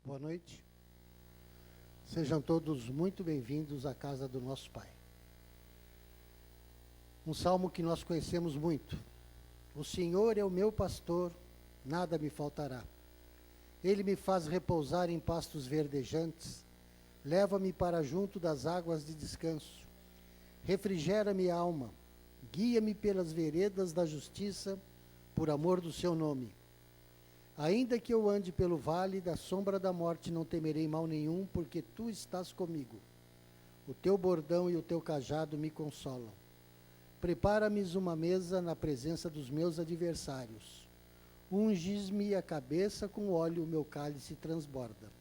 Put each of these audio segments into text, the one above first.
Boa noite. Sejam todos muito bem-vindos à casa do nosso Pai. Um salmo que nós conhecemos muito. O Senhor é o meu pastor, nada me faltará. Ele me faz repousar em pastos verdejantes, leva-me para junto das águas de descanso. Refrigera-me a alma, guia-me pelas veredas da justiça, por amor do seu nome. Ainda que eu ande pelo vale da sombra da morte, não temerei mal nenhum, porque tu estás comigo. O teu bordão e o teu cajado me consolam. Prepara-me uma mesa na presença dos meus adversários. Unges-me a cabeça com óleo, o meu cálice transborda.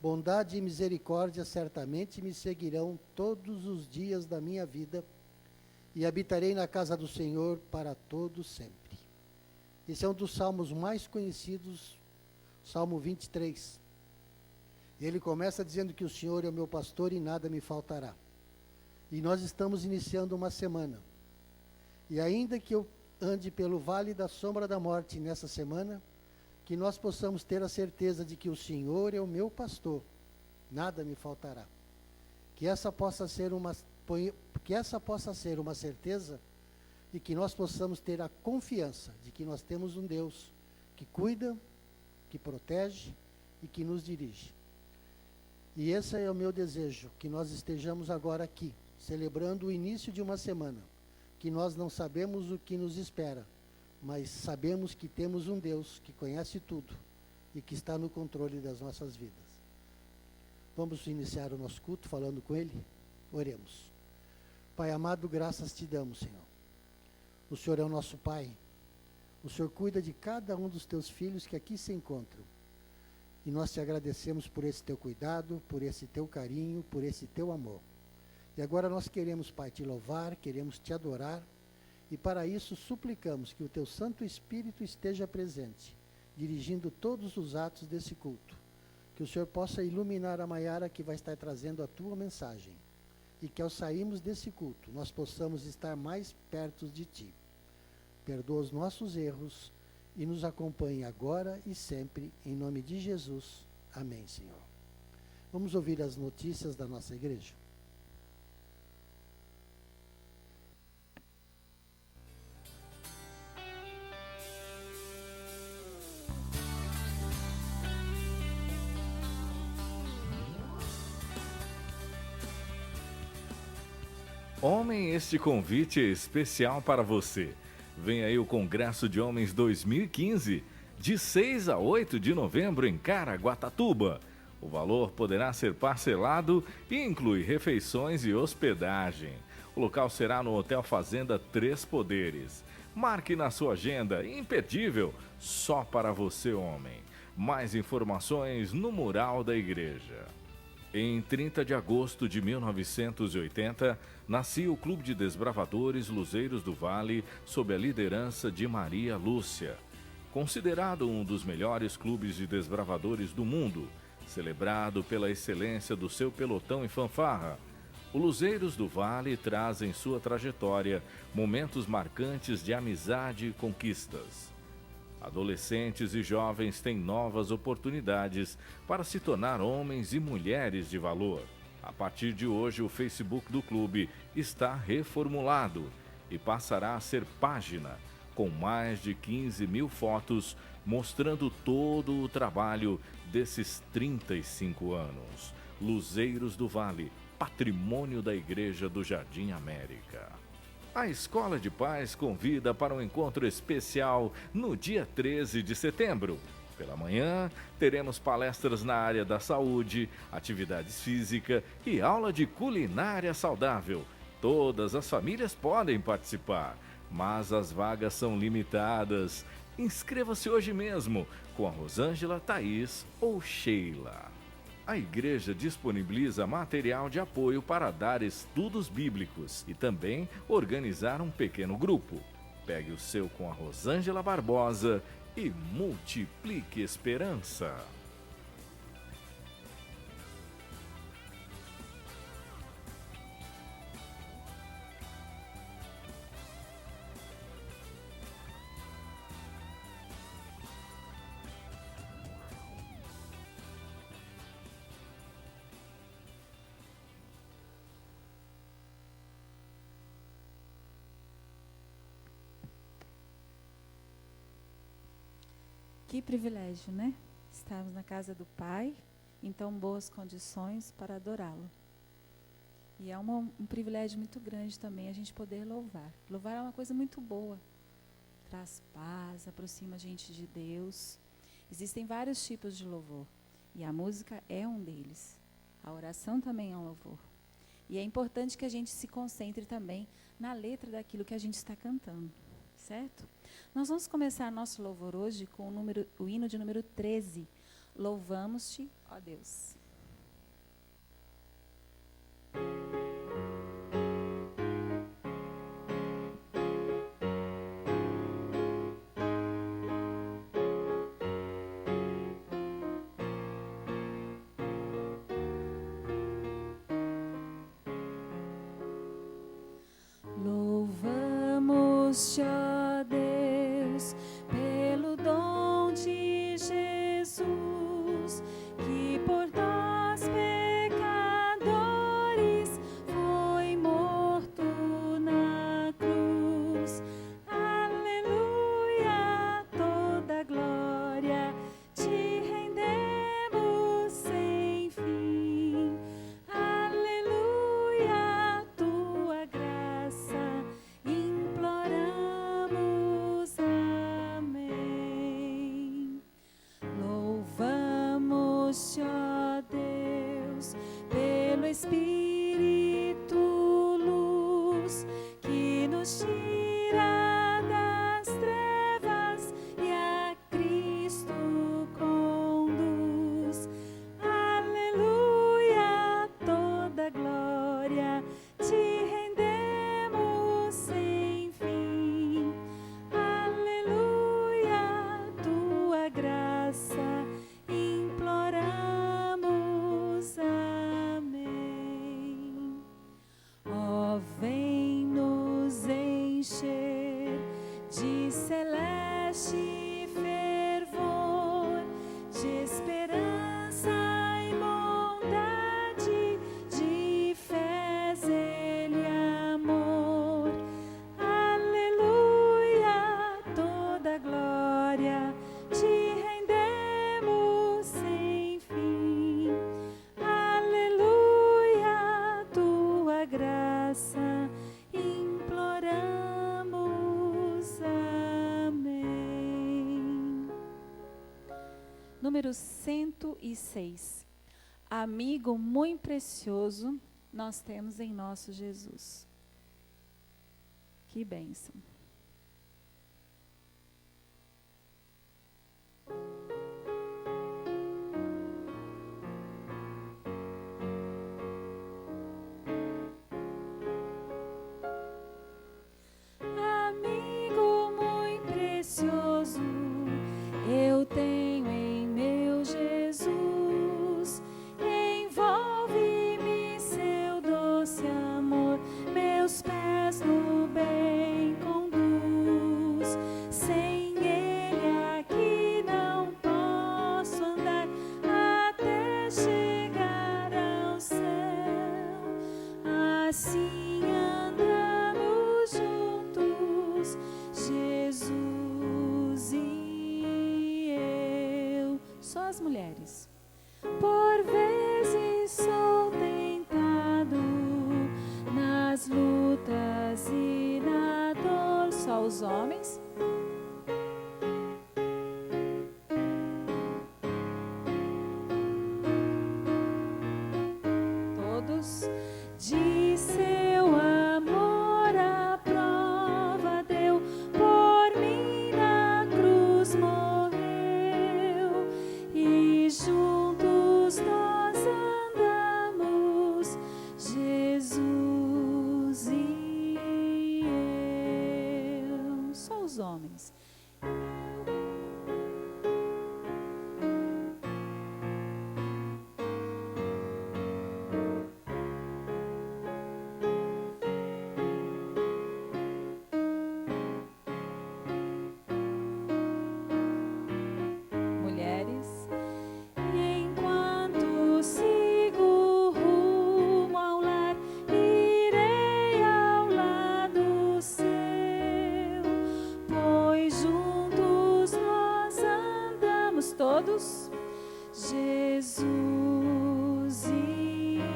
Bondade e misericórdia certamente me seguirão todos os dias da minha vida, e habitarei na casa do Senhor para todo sempre. Esse é um dos salmos mais conhecidos, Salmo 23. Ele começa dizendo que o Senhor é o meu pastor e nada me faltará. E nós estamos iniciando uma semana. E ainda que eu ande pelo vale da sombra da morte nessa semana, que nós possamos ter a certeza de que o Senhor é o meu pastor, nada me faltará. Que essa possa ser uma certeza, e que nós possamos ter a confiança de que nós temos um Deus que cuida, que protege e que nos dirige. E esse é o meu desejo, que nós estejamos agora aqui, celebrando o início de uma semana, que nós não sabemos o que nos espera, mas sabemos que temos um Deus que conhece tudo e que está no controle das nossas vidas. Vamos iniciar o nosso culto falando com Ele? Oremos. Pai amado, graças te damos, Senhor. O Senhor é o nosso Pai. O Senhor cuida de cada um dos teus filhos que aqui se encontram. E nós te agradecemos por esse teu cuidado, por esse teu carinho, por esse teu amor. E agora nós queremos, Pai, te louvar, queremos te adorar. E para isso suplicamos que o teu Santo Espírito esteja presente, dirigindo todos os atos desse culto. Que o Senhor possa iluminar a Maiara que vai estar trazendo a tua mensagem. E que ao sairmos desse culto, nós possamos estar mais perto de ti. Perdoa os nossos erros e nos acompanhe agora e sempre, em nome de Jesus. Amém, Senhor. Vamos ouvir as notícias da nossa igreja. Homem, este convite é especial para você. Vem aí o Congresso de Homens 2015, de 6 a 8 de novembro em Caraguatatuba. O valor poderá ser parcelado e inclui refeições e hospedagem. O local será no Hotel Fazenda Três Poderes. Marque na sua agenda, imperdível, só para você, homem. Mais informações no mural da igreja. Em 30 de agosto de 1980, nascia o Clube de Desbravadores Luzeiros do Vale, sob a liderança de Maria Lúcia. Considerado um dos melhores clubes de desbravadores do mundo, celebrado pela excelência do seu pelotão e fanfarra, o Luzeiros do Vale traz em sua trajetória momentos marcantes de amizade e conquistas. Adolescentes e jovens têm novas oportunidades para se tornar homens e mulheres de valor. A partir de hoje, o Facebook do clube está reformulado e passará a ser página, com mais de 15 mil fotos mostrando todo o trabalho desses 35 anos. Luzeiros do Vale, patrimônio da Igreja do Jardim América. A Escola de Paz convida para um encontro especial no dia 13 de setembro. Pela manhã, teremos palestras na área da saúde, atividades físicas e aula de culinária saudável. Todas as famílias podem participar, mas as vagas são limitadas. Inscreva-se hoje mesmo com a Rosângela, Thaís ou Sheila. A igreja disponibiliza material de apoio para dar estudos bíblicos e também organizar um pequeno grupo. Pegue o seu com a Rosângela Barbosa e multiplique esperança. Que privilégio, né? Estarmos na casa do Pai, em tão boas condições para adorá-lo. E é um privilégio muito grande também a gente poder louvar. Louvar é uma coisa muito boa. Traz paz, aproxima a gente de Deus. Existem vários tipos de louvor. E a música é um deles. A oração também é um louvor. E é importante que a gente se concentre também na letra daquilo que a gente está cantando. Certo? Nós vamos começar nosso louvor hoje com o hino de número 13. Louvamos-te, ó Deus. Louvamos-te, ó Deus, pelo dom de Jesus, que por nós pecadores foi morto na cruz. Aleluia, toda glória te rendemos sem fim. Aleluia, tua graça imploramos, amém. Louvamos-te, ó Deus, pelo Espírito luz, que nos tira das trevas e a Cristo conduz. Aleluia, toda glória te rendemos sem fim. Aleluia, tua graça imploramos, amém. Ó, vem nos encher de celeste fervor, de esperança e bondade, de fé, zelo e amor. Aleluia, toda glória te rendemos sem fim. Aleluia, tua graça imploramos, amém. Número 106. Amigo muito precioso nós temos em nosso Jesus. Que bênção. Amigo muito precioso, eu tenho em meu Jesus. Envolve-me seu doce amor, meus pés no bem conduz. Sem ele aqui não posso andar até chegar ao céu. Assim andamos juntos, Jesus e eu. Só as mulheres. Por vezes sou tentado nas lutas e na dor. Só os homens. Todos. De seu amor a prova deu, por mim na cruz morreu, e juntos nós andamos, Jesus e eu. Só os homens. E Jesus e eu.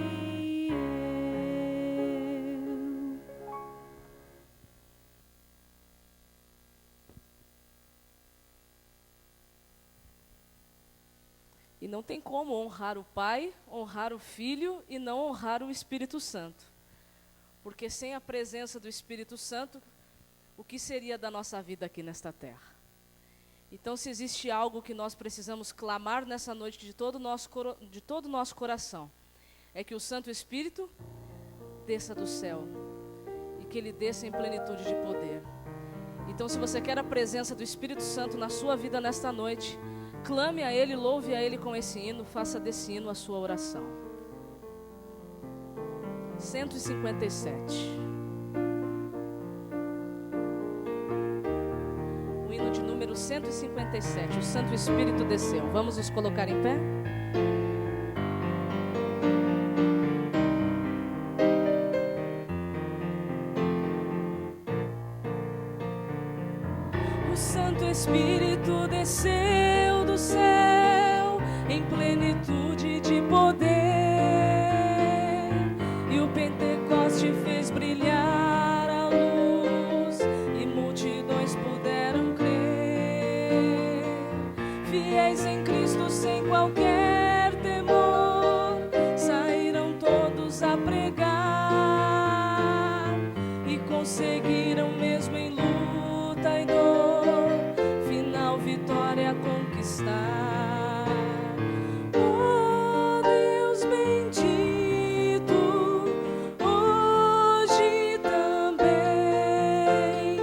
E não tem como honrar o Pai, honrar o Filho e não honrar o Espírito Santo. Porque sem a presença do Espírito Santo, o que seria da nossa vida aqui nesta terra? Então, se existe algo que nós precisamos clamar nessa noite de todo o nosso coração, é que o Santo Espírito desça do céu e que Ele desça em plenitude de poder. Então, se você quer a presença do Espírito Santo na sua vida nesta noite, clame a Ele, louve a Ele com esse hino, faça desse hino a sua oração. 157. O hino de número 157, o Santo Espírito desceu. Vamos nos colocar em pé? O Santo Espírito desceu do céu em plenitude de poder, e o Pentecoste fez brilhar a luz e multidões puderam crer. Fiéis em Cristo sem qualquer temor, saíram todos a pregar e conseguiram mesmo em luta e dor, final vitória conquistar. Oh Deus bendito, hoje também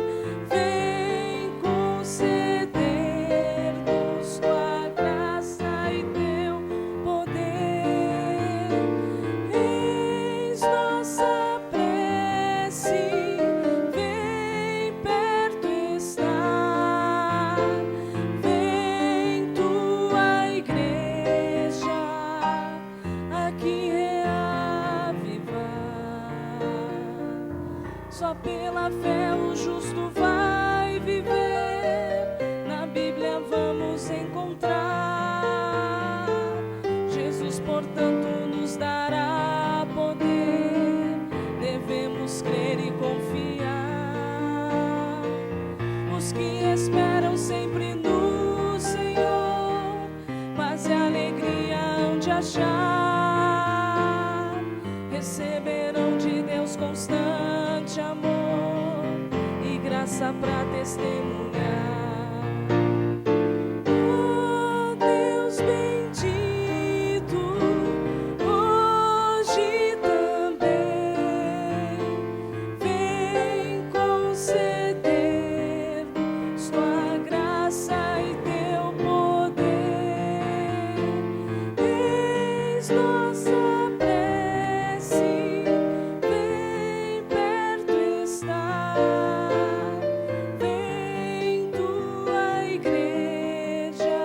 vem conceder-nos tua graça e teu poder. Eis nossa prece, vem perto estar, vem tua igreja aqui reavivar. Só pela fé o justo vai viver, na Bíblia vamos encontrar. Jesus, portanto, nos dará poder, devemos crer e confiar. Os que esperam sempre no Senhor, paz e alegria hão de achar. Receberão de Deus constante amor e graça para testemunhar. Oh Deus bendito, hoje também vem conceder-nos tua graça e teu poder. Eis nossa prece, vem perto estar, vem tua igreja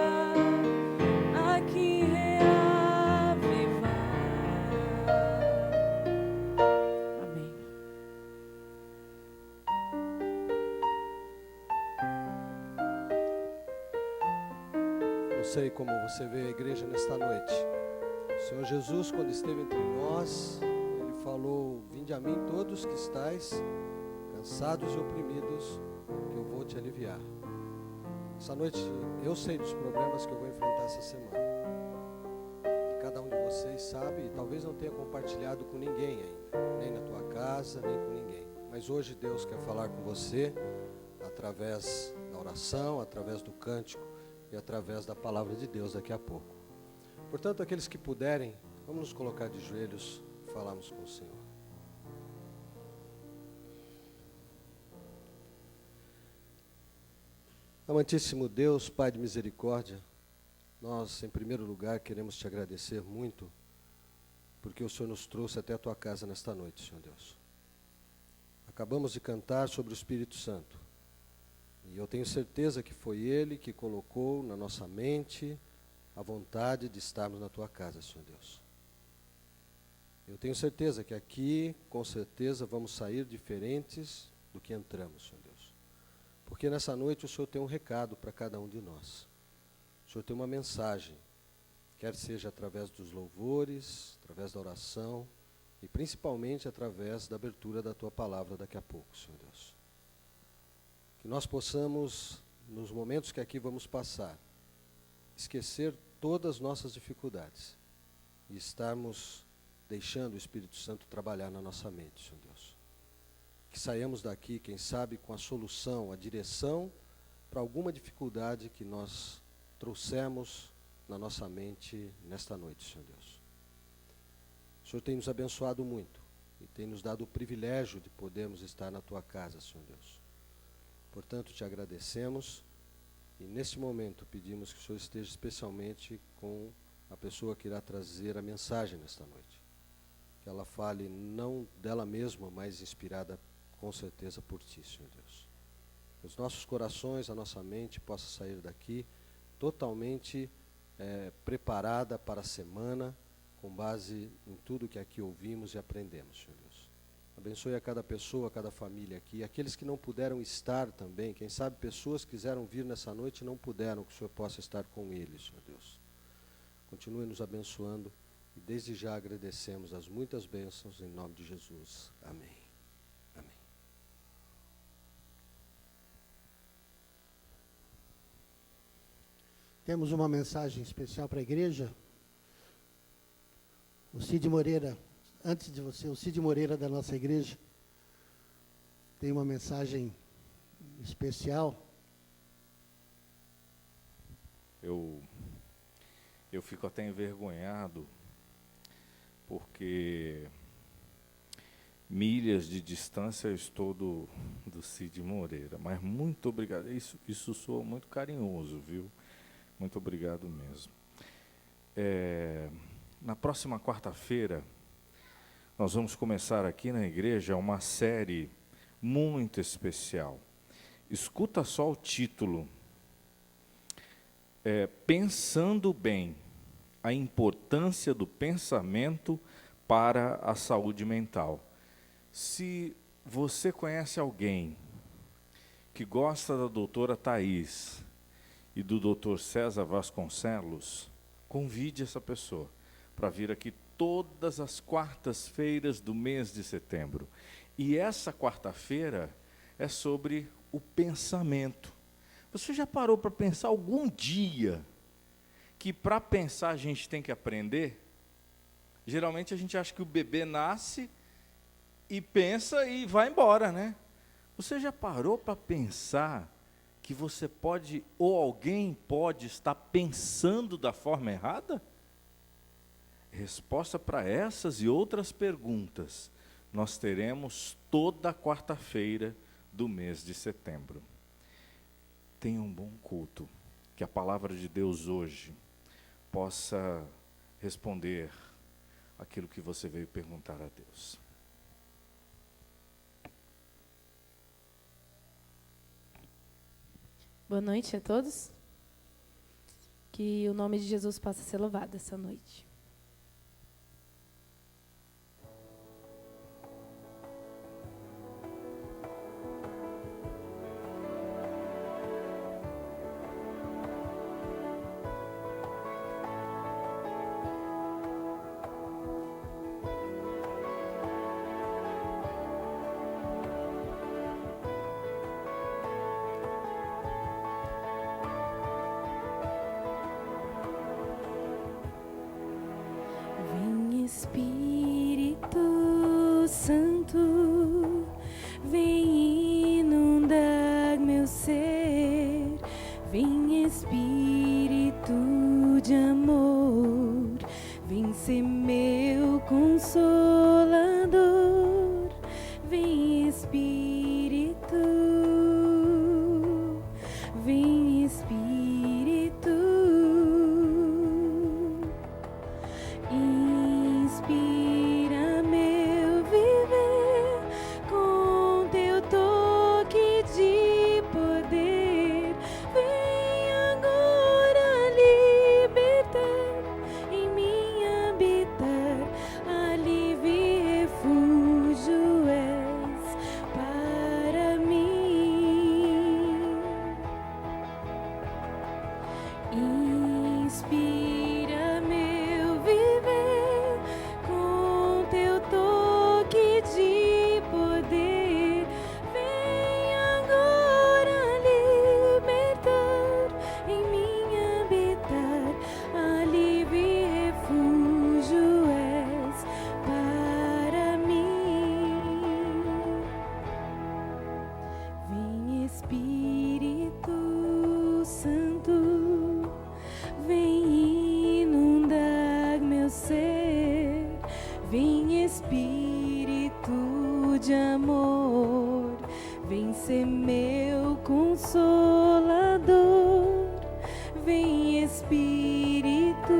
aqui reavivar. Amém. Não sei como você vê a igreja nesta noite. O Senhor Jesus, quando esteve entre nós, Ele falou: vinde a mim todos que estáis cansados e oprimidos, que eu vou te aliviar. Essa noite eu sei dos problemas que eu vou enfrentar essa semana. E cada um de vocês sabe, e talvez não tenha compartilhado com ninguém ainda, nem na tua casa, nem com ninguém. Mas hoje Deus quer falar com você através da oração, através do cântico e através da palavra de Deus daqui a pouco. Portanto, aqueles que puderem, vamos nos colocar de joelhos e falarmos com o Senhor. Amantíssimo Deus, Pai de misericórdia, nós, em primeiro lugar, queremos te agradecer muito, porque o Senhor nos trouxe até a tua casa nesta noite, Senhor Deus. Acabamos de cantar sobre o Espírito Santo, e eu tenho certeza que foi Ele que colocou na nossa mente a vontade de estarmos na tua casa, Senhor Deus. Eu tenho certeza que aqui, com certeza, vamos sair diferentes do que entramos, Senhor Deus. Porque nessa noite o Senhor tem um recado para cada um de nós. O Senhor tem uma mensagem quer seja através dos louvores, através da oração e principalmente através da abertura da Tua palavra daqui a pouco, Senhor Deus. Que nós possamos, nos momentos que aqui vamos passar, esquecer todas as nossas dificuldades e estarmos deixando o Espírito Santo trabalhar na nossa mente, Senhor Deus. Que saiamos daqui, quem sabe, com a solução, a direção para alguma dificuldade que nós trouxemos na nossa mente nesta noite, Senhor Deus. O Senhor tem nos abençoado muito e tem nos dado o privilégio de podermos estar na Tua casa, Senhor Deus. Portanto, te agradecemos e neste momento pedimos que o Senhor esteja especialmente com a pessoa que irá trazer a mensagem nesta noite. Que ela fale não dela mesma, mas inspirada com certeza por Ti, Senhor Deus. Que os nossos corações, a nossa mente possa sair daqui totalmente preparada para a semana, com base em tudo que aqui ouvimos e aprendemos, Senhor Deus. Abençoe a cada pessoa, a cada família aqui, aqueles que não puderam estar também, quem sabe pessoas que quiseram vir nessa noite e não puderam, que o Senhor possa estar com eles, Senhor Deus. Continue nos abençoando e desde já agradecemos as muitas bênçãos em nome de Jesus. Amém. Amém. Temos uma mensagem especial para a igreja. O Cid Moreira, antes de você, o Cid Moreira da nossa igreja, tem uma mensagem especial. Eu fico até envergonhado, porque milhas de distância eu estou do Cid Moreira, mas muito obrigado, isso soa muito carinhoso, viu? Muito obrigado mesmo. Na próxima quarta-feira, nós vamos começar aqui na igreja uma série muito especial. Escuta só o título. Pensando bem, a importância do pensamento para a saúde mental. Se você conhece alguém que gosta da doutora Thais e do doutor César Vasconcelos, convide essa pessoa para vir aqui todas as quartas-feiras do mês de setembro. E essa quarta-feira é sobre o pensamento. Você já parou para pensar algum dia que para pensar a gente tem que aprender? Geralmente a gente acha que o bebê nasce e pensa e vai embora, né? Você já parou para pensar que você pode, ou alguém pode estar pensando da forma errada? Resposta para essas e outras perguntas nós teremos toda quarta-feira do mês de setembro. Tenha um bom culto, que a palavra de Deus hoje possa responder aquilo que você veio perguntar a Deus. Boa noite a todos. Que o nome de Jesus possa ser louvado essa noite. Vem Espírito Santo, vem inundar meu ser. Vem Espírito de amor, vem ser meu consolador. Vem Espírito, vem Espírito. Inspira meu viver com teu toque de poder. Vem agora libertar, em mim habitar, aliviar. de amor, vem ser meu consolador, vem Espírito,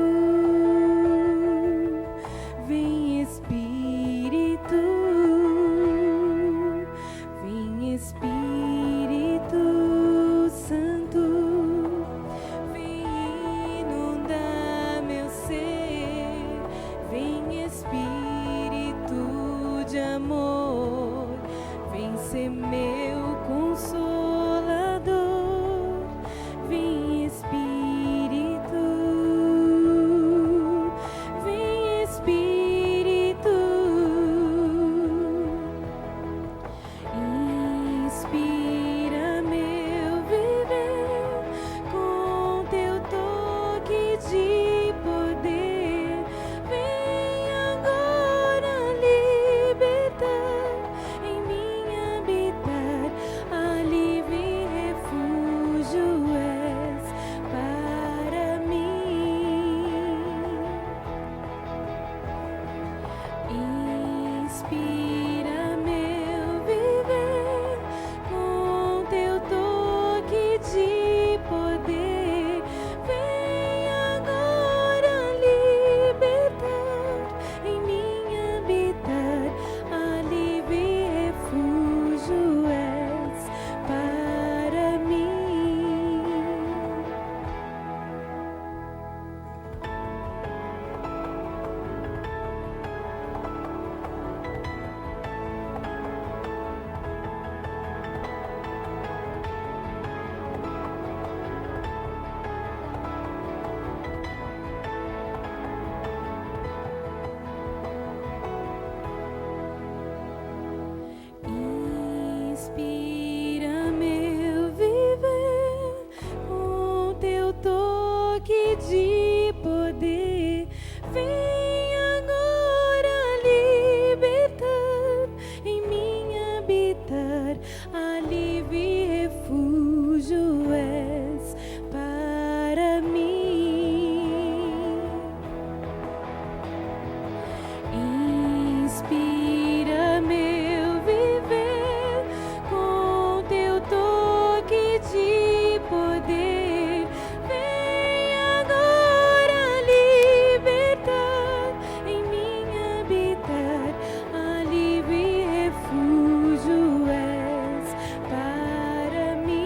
vem Espírito, vem Espírito Santo, vem inundar meu ser, vem Espírito de amor, vem ser meu consolador, vem Espírito, vem Espírito, inspira meu viver com teu toque de poder, vem agora libertar, em mim habitar, alívio e refúgio és para mim. Inspira meu viver com teu toque de poder, vem agora libertar, em mim habitar, alívio e refúgio és para mim. Inspira meu viver com teu toque de poder, vem agora libertar, em mim habitar, alívio e refúgio és para mim. Inspira meu viver com teu toque de poder, vem agora libertar, em mim habitar, alívio e refúgio és para mim.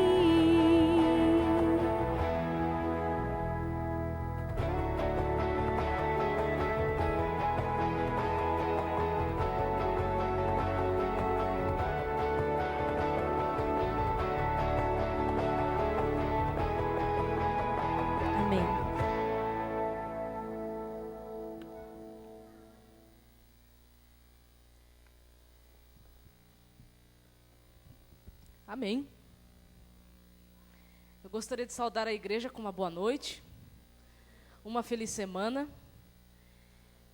Amém. Amém. Eu gostaria de saudar a igreja com uma boa noite, uma feliz semana,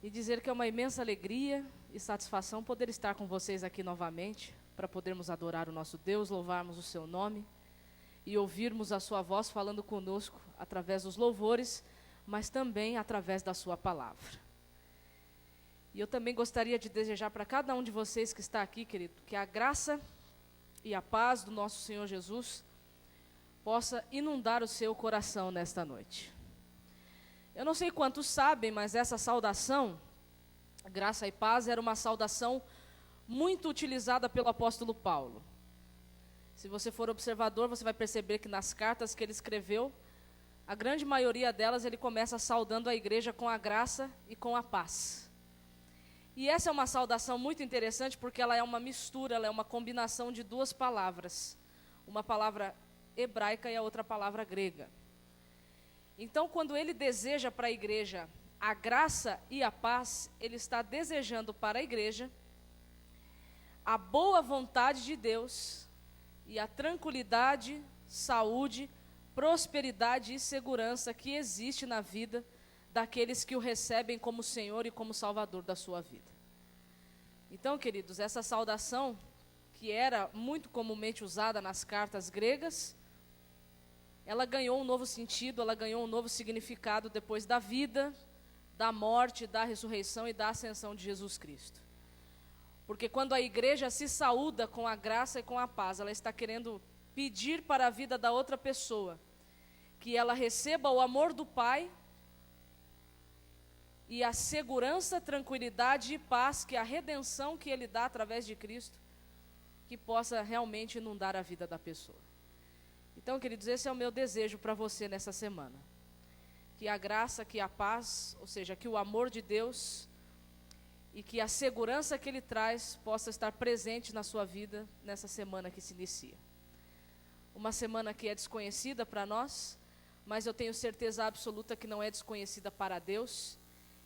e dizer que é uma imensa alegria e satisfação poder estar com vocês aqui novamente, para podermos adorar o nosso Deus, louvarmos o seu nome e ouvirmos a sua voz falando conosco através dos louvores, mas também através da sua palavra. E eu também gostaria de desejar para cada um de vocês que está aqui, querido, que a graça e a paz do nosso Senhor Jesus possa inundar o seu coração nesta noite. Eu não sei quantos sabem, mas essa saudação, graça e paz, era uma saudação muito utilizada pelo apóstolo Paulo. Se você for observador, você vai perceber que nas cartas que ele escreveu, a grande maioria delas ele começa saudando a igreja com a graça e com a paz. E essa é uma saudação muito interessante porque ela é uma mistura, ela é uma combinação de duas palavras. Uma palavra hebraica e a outra palavra grega. Então, quando ele deseja para a igreja a graça e a paz, ele está desejando para a igreja a boa vontade de Deus e a tranquilidade, saúde, prosperidade e segurança que existe na vida daqueles que o recebem como Senhor e como Salvador da sua vida. Então, queridos, essa saudação, que era muito comumente usada nas cartas gregas, ela ganhou um novo sentido, ela ganhou um novo significado depois da vida, da morte, da ressurreição e da ascensão de Jesus Cristo. Porque quando a igreja se saúda com a graça e com a paz, ela está querendo pedir para a vida da outra pessoa que ela receba o amor do Pai e a segurança, tranquilidade e paz que a redenção que Ele dá através de Cristo, que possa realmente inundar a vida da pessoa. Então, queridos, esse é o meu desejo para você nessa semana. Que a graça, que a paz, ou seja, que o amor de Deus e que a segurança que Ele traz possa estar presente na sua vida nessa semana que se inicia. Uma semana que é desconhecida para nós, mas eu tenho certeza absoluta que não é desconhecida para Deus.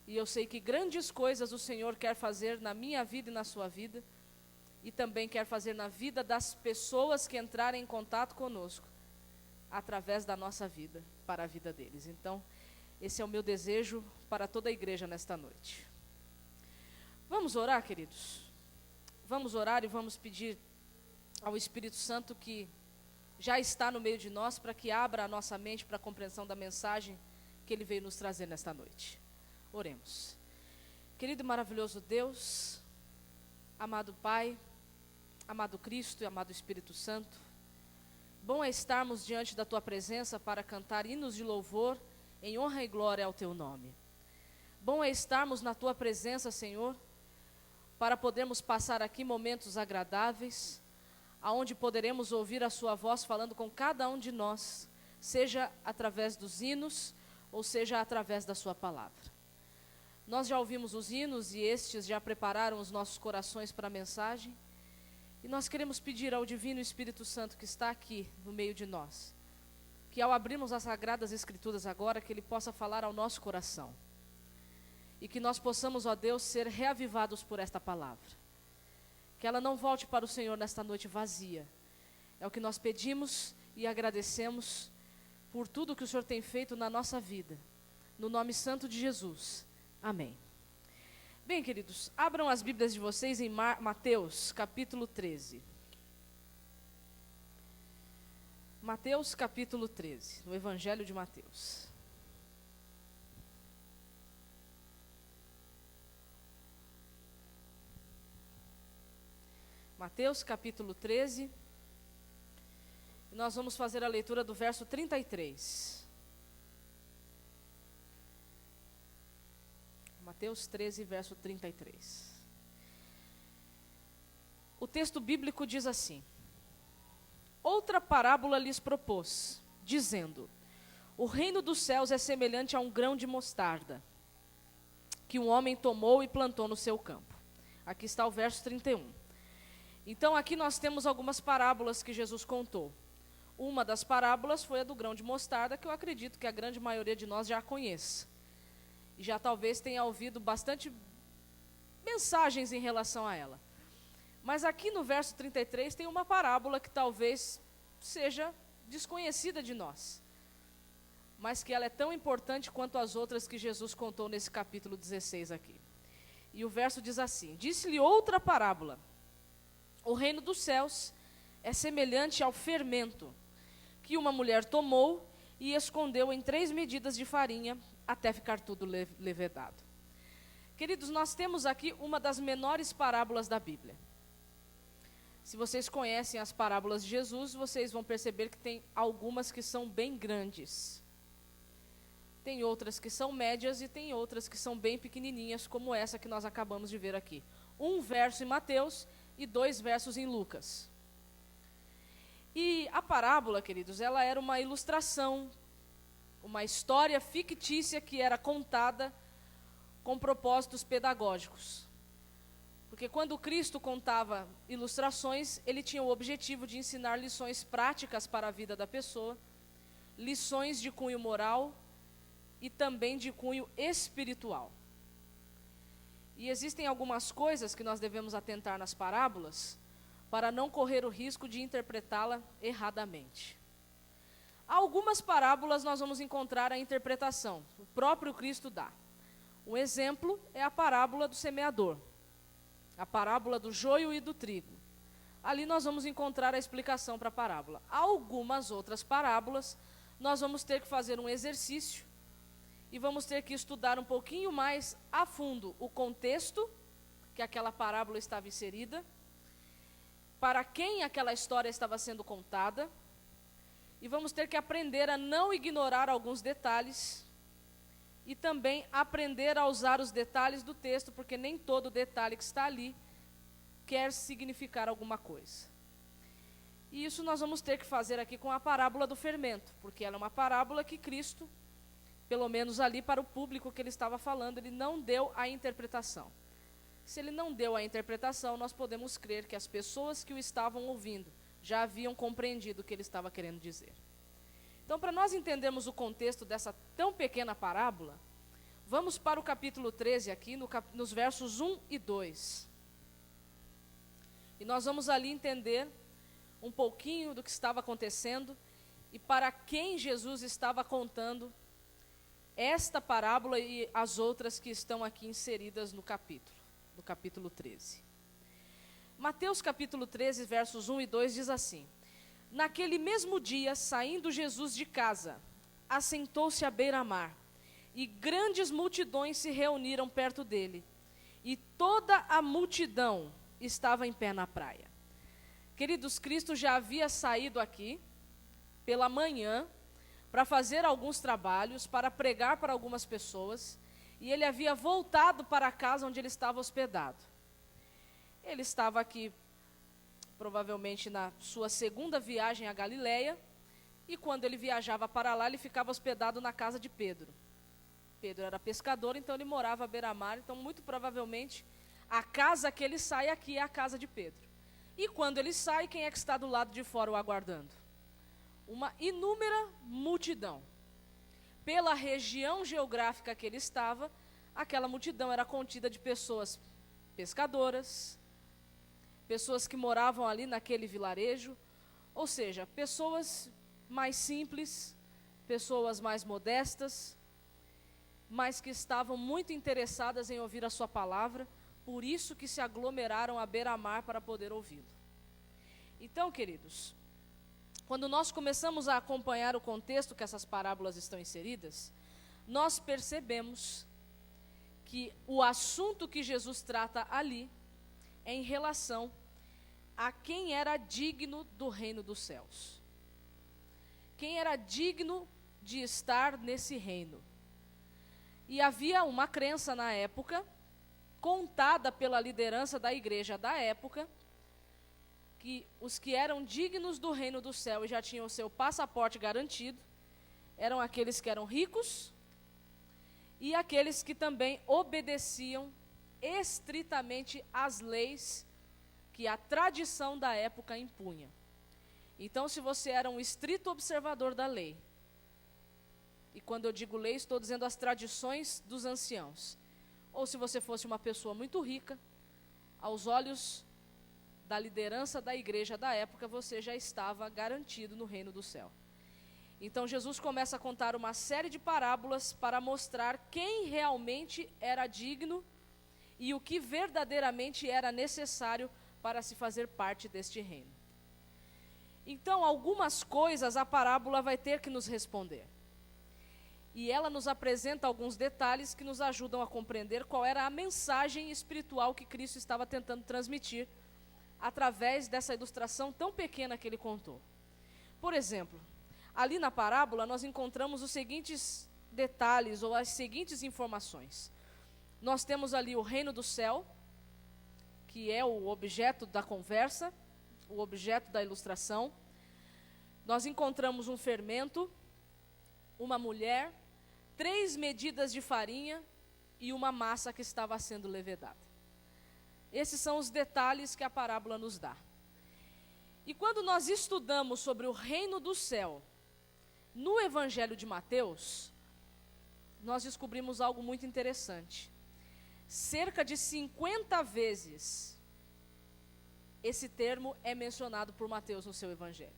E eu sei que grandes coisas o Senhor quer fazer na minha vida e na sua vida, e também quer fazer na vida das pessoas que entrarem em contato conosco, através da nossa vida, para a vida deles. Então, esse é o meu desejo para toda a igreja nesta noite. Vamos orar, queridos? Vamos orar e vamos pedir ao Espírito Santo que já está no meio de nós, para que abra a nossa mente para a compreensão da mensagem que Ele veio nos trazer nesta noite. Oremos. Querido e maravilhoso Deus, amado Pai, amado Cristo e amado Espírito Santo, bom é estarmos diante da Tua presença para cantar hinos de louvor em honra e glória ao Teu nome. Bom é estarmos na Tua presença, Senhor, para podermos passar aqui momentos agradáveis, aonde poderemos ouvir a Sua voz falando com cada um de nós, seja através dos hinos ou seja através da Sua palavra. Nós já ouvimos os hinos e estes já prepararam os nossos corações para a mensagem. E nós queremos pedir ao Divino Espírito Santo que está aqui no meio de nós, que ao abrirmos as Sagradas Escrituras agora, que Ele possa falar ao nosso coração. E que nós possamos, ó Deus, ser reavivados por esta palavra. Que ela não volte para o Senhor nesta noite vazia. É o que nós pedimos e agradecemos por tudo que o Senhor tem feito na nossa vida. No nome santo de Jesus. Amém. Bem, queridos, abram as Bíblias de vocês em Mateus, capítulo 13. Mateus, capítulo 13, no Evangelho de Mateus. Mateus, capítulo 13. E nós vamos fazer a leitura do verso 33. Mateus 13, verso 33. O texto bíblico diz assim: outra parábola lhes propôs, dizendo: o reino dos céus é semelhante a um grão de mostarda, que um homem tomou e plantou no seu campo. Aqui está o verso 31. Então aqui nós temos algumas parábolas que Jesus contou. Uma das parábolas foi a do grão de mostarda, que eu acredito que a grande maioria de nós já conhece. E já talvez tenha ouvido bastante mensagens em relação a ela. Mas aqui no verso 33 tem uma parábola que talvez seja desconhecida de nós, mas que ela é tão importante quanto as outras que Jesus contou nesse capítulo 16 aqui. E o verso diz assim: disse-lhe outra parábola: o reino dos céus é semelhante ao fermento, que uma mulher tomou e escondeu em 3 medidas de farinha, até ficar tudo levedado. Queridos, nós temos aqui uma das menores parábolas da Bíblia. Se vocês conhecem as parábolas de Jesus, vocês vão perceber que tem algumas que são bem grandes. Tem outras que são médias e tem outras que são bem pequenininhas, como essa que nós acabamos de ver aqui. 1 verso em Mateus e 2 versos em Lucas. E a parábola, queridos, ela era uma ilustração, uma história fictícia que era contada com propósitos pedagógicos. Porque quando Cristo contava ilustrações, ele tinha o objetivo de ensinar lições práticas para a vida da pessoa, lições de cunho moral e também de cunho espiritual. E existem algumas coisas que nós devemos atentar nas parábolas para não correr o risco de interpretá-la erradamente. Algumas parábolas nós vamos encontrar a interpretação, o próprio Cristo dá. Um exemplo é a parábola do semeador, a parábola do joio e do trigo. Ali nós vamos encontrar a explicação para a parábola. Algumas outras parábolas nós vamos ter que fazer um exercício e vamos ter que estudar um pouquinho mais a fundo o contexto que aquela parábola estava inserida, para quem aquela história estava sendo contada, e vamos ter que aprender a não ignorar alguns detalhes e também aprender a usar os detalhes do texto, porque nem todo detalhe que está ali quer significar alguma coisa. E isso nós vamos ter que fazer aqui com a parábola do fermento, porque ela é uma parábola que Cristo, pelo menos ali para o público que ele estava falando, ele não deu a interpretação. Se ele não deu a interpretação, nós podemos crer que as pessoas que o estavam ouvindo já haviam compreendido o que ele estava querendo dizer. Então, para nós entendermos o contexto dessa tão pequena parábola, vamos para o capítulo 13 aqui, nos versos 1 e 2. E nós vamos ali entender um pouquinho do que estava acontecendo e para quem Jesus estava contando esta parábola e as outras que estão aqui inseridas no capítulo 13. Mateus capítulo 13, versos 1 e 2 diz assim: Naquele mesmo dia, saindo Jesus de casa, assentou-se à beira-mar, e grandes multidões se reuniram perto dele, e toda a multidão estava em pé na praia. Queridos, Cristo já havia saído aqui pela manhã para fazer alguns trabalhos, para pregar para algumas pessoas, e ele havia voltado para a casa onde ele estava hospedado. Ele estava aqui, provavelmente na sua segunda viagem à Galileia, e quando ele viajava para lá, ele ficava hospedado na casa de Pedro. Pedro era pescador, então ele morava à beira-mar, então muito provavelmente a casa que ele sai aqui é a casa de Pedro. E quando ele sai, quem é que está do lado de fora o aguardando? Uma inúmera multidão. Pela região geográfica que ele estava, aquela multidão era contida de pessoas pescadoras, pessoas que moravam ali naquele vilarejo, ou seja, pessoas mais simples, pessoas mais modestas, mas que estavam muito interessadas em ouvir a sua palavra, por isso que se aglomeraram à beira-mar para poder ouvi-lo. Então, queridos, quando nós começamos a acompanhar o contexto que essas parábolas estão inseridas, nós percebemos que o assunto que Jesus trata ali é em relação a quem era digno do reino dos céus. Quem era digno de estar nesse reino. E havia uma crença na época, contada pela liderança da igreja da época, que os que eram dignos do reino do céu e já tinham o seu passaporte garantido, eram aqueles que eram ricos e aqueles que também obedeciam estritamente às leis que a tradição da época impunha. Então, se você era um estrito observador da lei, e quando eu digo lei, estou dizendo as tradições dos anciãos, ou se você fosse uma pessoa muito rica, aos olhos da liderança da igreja da época, você já estava garantido no reino do céu. Então Jesus começa a contar uma série de parábolas para mostrar quem realmente era digno e o que verdadeiramente era necessário para se fazer parte deste reino. Então, algumas coisas a parábola vai ter que nos responder. E ela nos apresenta alguns detalhes que nos ajudam a compreender qual era a mensagem espiritual que Cristo estava tentando transmitir através dessa ilustração tão pequena que ele contou. Por exemplo, ali na parábola nós encontramos os seguintes detalhes ou as seguintes informações. Nós temos ali o reino do céu, que é o objeto da conversa, o objeto da ilustração. Nós encontramos um fermento, uma mulher, 3 medidas de farinha e uma massa que estava sendo levedada. Esses são os detalhes que a parábola nos dá. E quando nós estudamos sobre o reino do céu, no Evangelho de Mateus, nós descobrimos algo muito interessante. Cerca de 50 vezes esse termo é mencionado por Mateus no seu Evangelho.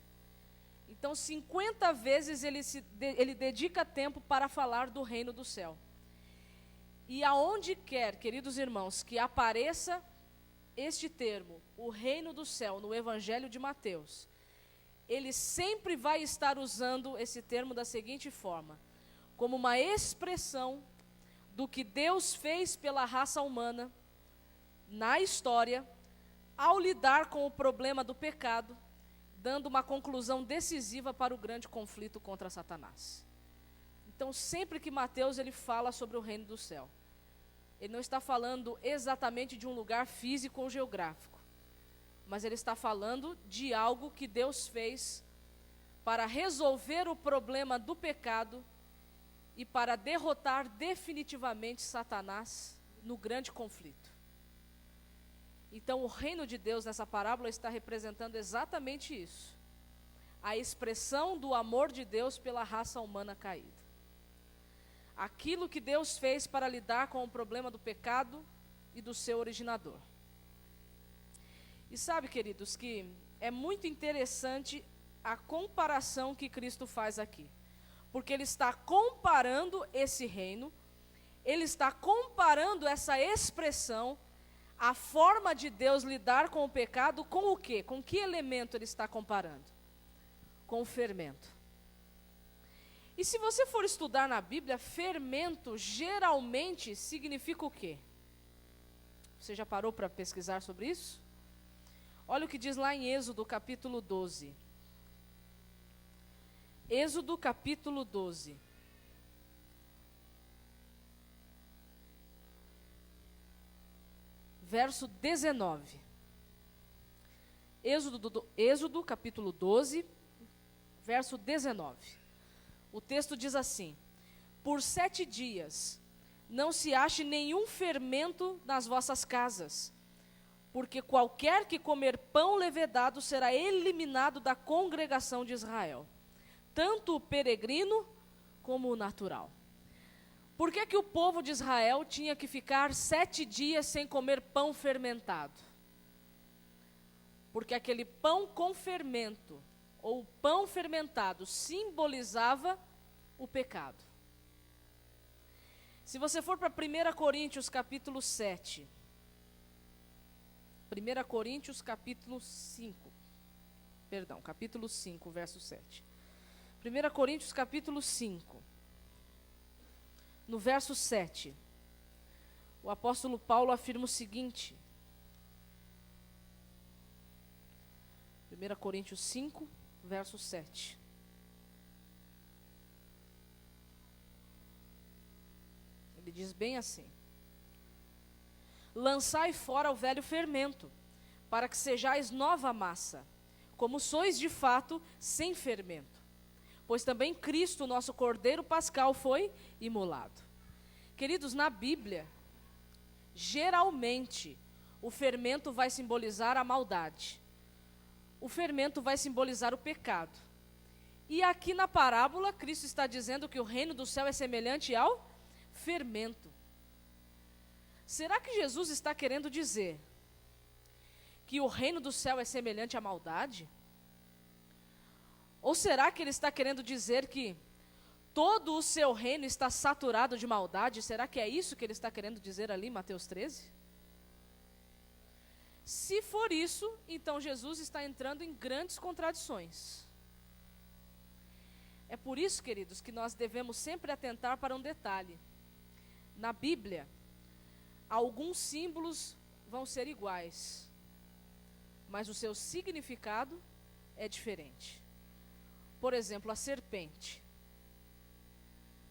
Então, 50 vezes ele dedica tempo para falar do reino do céu. E aonde quer, queridos irmãos, que apareça este termo, o reino do céu, no Evangelho de Mateus, ele sempre vai estar usando esse termo da seguinte forma: como uma expressão do que Deus fez pela raça humana na história, ao lidar com o problema do pecado, dando uma conclusão decisiva para o grande conflito contra Satanás. Então, sempre que Mateus ele fala sobre o reino do céu, ele não está falando exatamente de um lugar físico ou geográfico, mas ele está falando de algo que Deus fez para resolver o problema do pecado e para derrotar definitivamente Satanás no grande conflito. Então, o reino de Deus nessa parábola está representando exatamente isso. A expressão do amor de Deus pela raça humana caída. Aquilo que Deus fez para lidar com o problema do pecado e do seu originador. E sabe, queridos, que é muito interessante a comparação que Cristo faz aqui. Porque ele está comparando esse reino, ele está comparando essa expressão, a forma de Deus lidar com o pecado, com o quê? Com que elemento ele está comparando? Com o fermento. E se você for estudar na Bíblia, fermento geralmente significa o quê? Você já parou para pesquisar sobre isso? Olha o que diz lá em Êxodo capítulo 12. Êxodo capítulo 12. Verso 19. Êxodo capítulo 12, verso 19. O texto diz assim: por 7 dias não se ache nenhum fermento nas vossas casas, porque qualquer que comer pão levedado será eliminado da congregação de Israel, tanto o peregrino como o natural. Por que o povo de Israel tinha que ficar 7 dias sem comer pão fermentado? Porque aquele pão com fermento, ou pão fermentado, simbolizava o pecado. Se você for para 1 Coríntios capítulo 7, 1 Coríntios capítulo 5, capítulo 5, verso 7. 1 Coríntios capítulo 5, no verso 7, o apóstolo Paulo afirma o seguinte, 1 Coríntios 5, verso 7. Ele diz bem assim: lançai fora o velho fermento, para que sejais nova massa, como sois de fato sem fermento. Pois também Cristo, nosso Cordeiro Pascal, foi imolado. Queridos, na Bíblia, geralmente, o fermento vai simbolizar a maldade. O fermento vai simbolizar o pecado. E aqui na parábola, Cristo está dizendo que o reino do céu é semelhante ao fermento. Será que Jesus está querendo dizer que o reino do céu é semelhante à maldade? Ou será que ele está querendo dizer que todo o seu reino está saturado de maldade? Será que é isso que ele está querendo dizer ali em Mateus 13? Se for isso, então Jesus está entrando em grandes contradições. É por isso, queridos, que nós devemos sempre atentar para um detalhe. Na Bíblia, alguns símbolos vão ser iguais, mas o seu significado é diferente. Por exemplo, a serpente.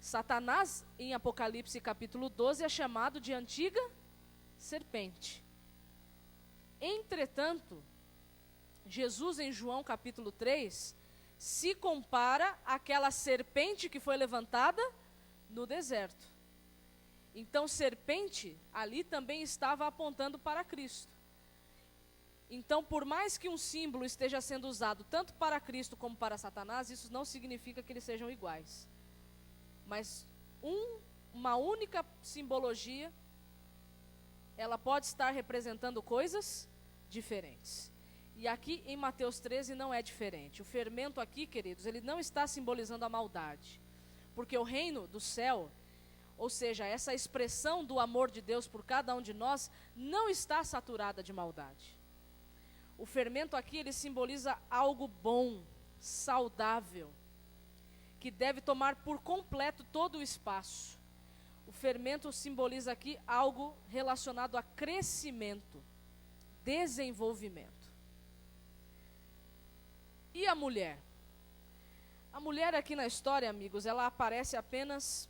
Satanás, em Apocalipse capítulo 12, é chamado de antiga serpente. Entretanto, Jesus, em João capítulo 3, se compara àquela serpente que foi levantada no deserto. Então, serpente ali também estava apontando para Cristo. Então, por mais que um símbolo esteja sendo usado tanto para Cristo como para Satanás, isso não significa que eles sejam iguais. Mas uma única simbologia, ela pode estar representando coisas diferentes. E aqui em Mateus 13 não é diferente. O fermento aqui, queridos, ele não está simbolizando a maldade. Porque o reino do céu, ou seja, essa expressão do amor de Deus por cada um de nós, não está saturada de maldade. O fermento aqui, ele simboliza algo bom, saudável, que deve tomar por completo todo o espaço. O fermento simboliza aqui algo relacionado a crescimento, desenvolvimento. E a mulher? A mulher aqui na história, amigos, ela aparece apenas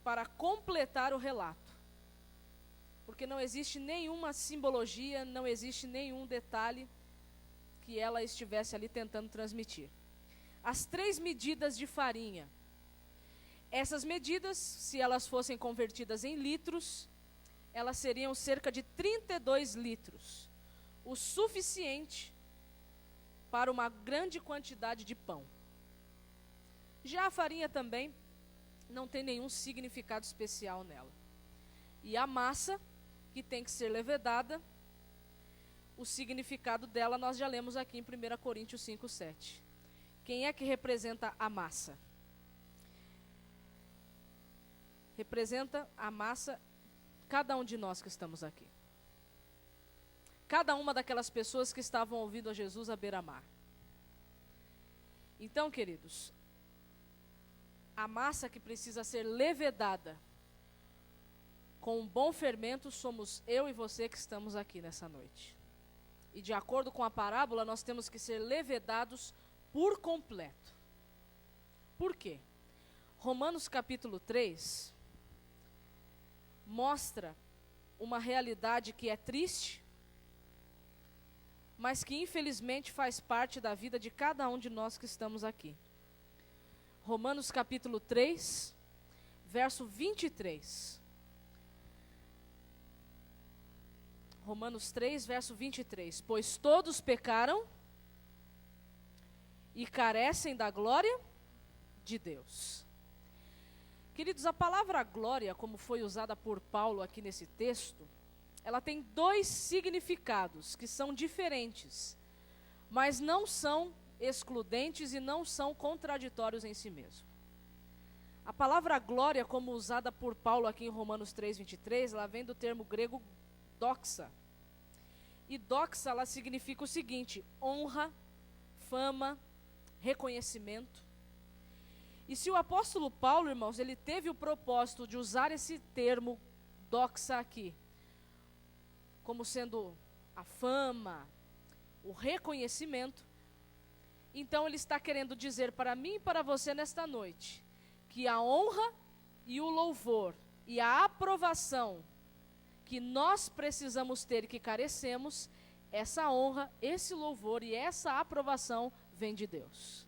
para completar o relato. Porque não existe nenhuma simbologia, não existe nenhum detalhe que ela estivesse ali tentando transmitir. As 3 medidas de farinha. Essas medidas, se elas fossem convertidas em litros, elas seriam cerca de 32 litros. O suficiente para uma grande quantidade de pão. Já a farinha também não tem nenhum significado especial nela. E a massa, que tem que ser levedada, o significado dela nós já lemos aqui em 1 Coríntios 5:7. Quem é que representa a massa? Representa a massa cada um de nós que estamos aqui. Cada uma daquelas pessoas que estavam ouvindo a Jesus à beira-mar. Então, queridos, a massa que precisa ser levedada com um bom fermento somos eu e você que estamos aqui nessa noite. E de acordo com a parábola, nós temos que ser levedados por completo. Por quê? Romanos capítulo 3 mostra uma realidade que é triste, mas que infelizmente faz parte da vida de cada um de nós que estamos aqui. Romanos capítulo 3, verso 23. Romanos 3, verso 23. Pois todos pecaram e carecem da glória de Deus. Queridos, a palavra glória, como foi usada por Paulo aqui nesse texto, ela tem 2 significados que são diferentes, mas não são excludentes e não são contraditórios em si mesmo. A palavra glória, como usada por Paulo aqui em Romanos 3, 23, ela vem do termo grego doxa. E doxa, ela significa o seguinte: honra, fama, reconhecimento. E se o apóstolo Paulo, irmãos, ele teve o propósito de usar esse termo doxa aqui, como sendo a fama, o reconhecimento, então ele está querendo dizer para mim e para você nesta noite, que a honra e o louvor e a aprovação que nós precisamos ter e que carecemos, essa honra, esse louvor e essa aprovação vem de Deus.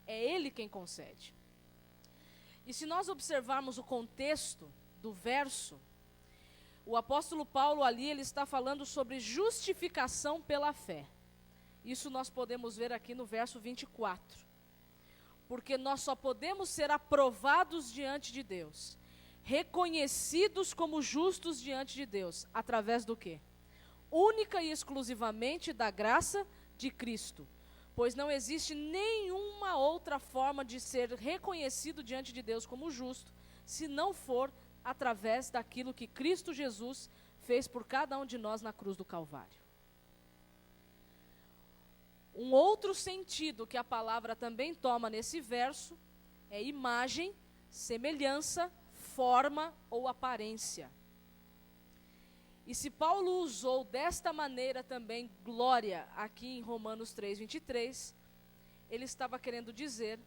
É Ele quem concede. E se nós observarmos o contexto do verso, o apóstolo Paulo ali, ele está falando sobre justificação pela fé. Isso nós podemos ver aqui no verso 24. Porque nós só podemos ser aprovados diante de Deus, reconhecidos como justos diante de Deus, através do quê? Única e exclusivamente da graça de Cristo. Pois não existe nenhuma outra forma de ser reconhecido diante de Deus como justo, se não for através daquilo que Cristo Jesus fez por cada um de nós na cruz do Calvário. Um outro sentido que a palavra também toma nesse verso é imagem, semelhança, forma ou aparência. E se Paulo usou desta maneira também glória aqui em Romanos 3, 23, ele estava querendo dizer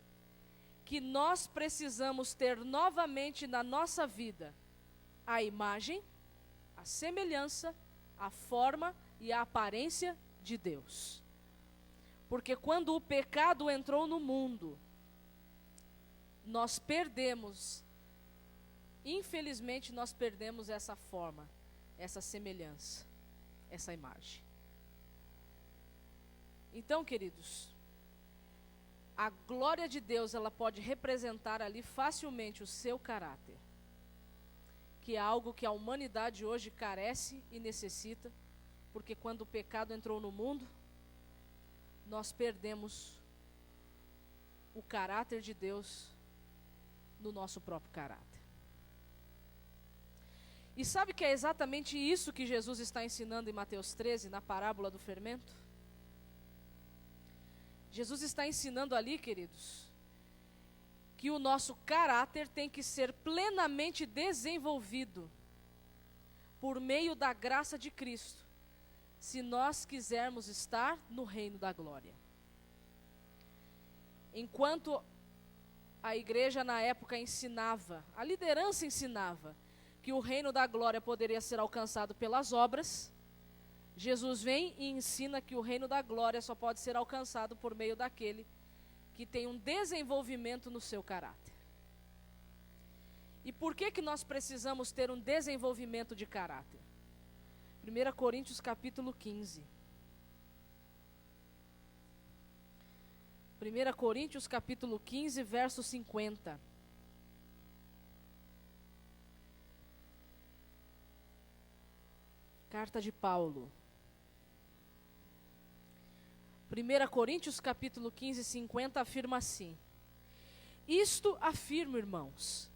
que nós precisamos ter novamente na nossa vida a imagem, a semelhança, a forma e a aparência de Deus. Porque quando o pecado entrou no mundo, nós perdemos, infelizmente nós perdemos essa forma, essa semelhança, essa imagem. Então, queridos, a glória de Deus, ela pode representar ali facilmente o seu caráter, que é algo que a humanidade hoje carece e necessita, porque quando o pecado entrou no mundo, nós perdemos o caráter de Deus no nosso próprio caráter. E sabe que é exatamente isso que Jesus está ensinando em Mateus 13, na parábola do fermento? Jesus está ensinando ali, queridos, que que o nosso caráter tem que ser plenamente desenvolvido por meio da graça de Cristo, se nós quisermos estar no reino da glória. Enquanto a igreja na época ensinava, a liderança ensinava, que o reino da glória poderia ser alcançado pelas obras, Jesus vem e ensina que o reino da glória só pode ser alcançado por meio daquele que tem um desenvolvimento no seu caráter. E por que nós precisamos ter um desenvolvimento de caráter? 1 Coríntios capítulo 15. 1 Coríntios capítulo 15, verso 50. Carta de Paulo. 1 Coríntios capítulo 15, 50 afirma assim: Isto afirmo, irmãos,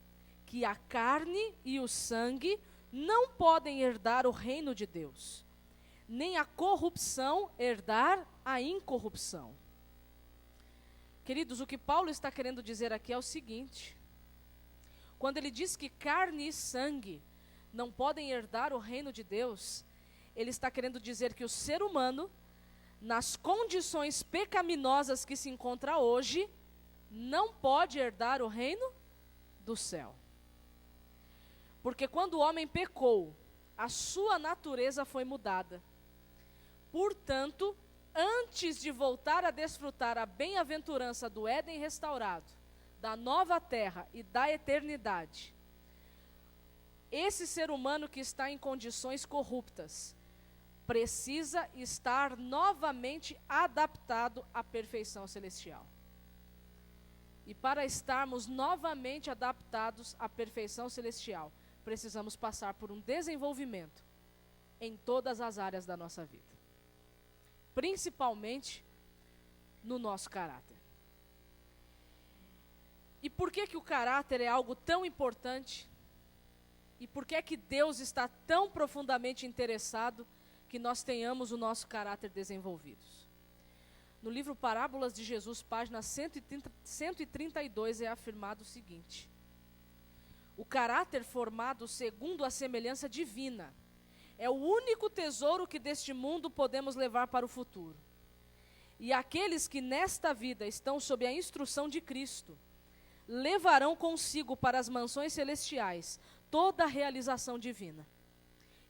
que a carne e o sangue não podem herdar o reino de Deus, nem a corrupção herdar a incorrupção. Queridos, o que Paulo está querendo dizer aqui é o seguinte: quando ele diz que carne e sangue não podem herdar o reino de Deus, ele está querendo dizer que o ser humano, nas condições pecaminosas que se encontra hoje, não pode herdar o reino do céu. Porque quando o homem pecou, a sua natureza foi mudada. Portanto, antes de voltar a desfrutar a bem-aventurança do Éden restaurado, da nova terra e da eternidade, esse ser humano que está em condições corruptas precisa estar novamente adaptado à perfeição celestial. E para estarmos novamente adaptados à perfeição celestial, precisamos passar por um desenvolvimento em todas as áreas da nossa vida, principalmente no nosso caráter. E por que o caráter é algo tão importante? E por que Deus está tão profundamente interessado que nós tenhamos o nosso caráter desenvolvido? No livro Parábolas de Jesus, página 132, é afirmado o seguinte: o caráter formado segundo a semelhança divina é o único tesouro que deste mundo podemos levar para o futuro. E aqueles que nesta vida estão sob a instrução de Cristo levarão consigo para as mansões celestiais toda a realização divina.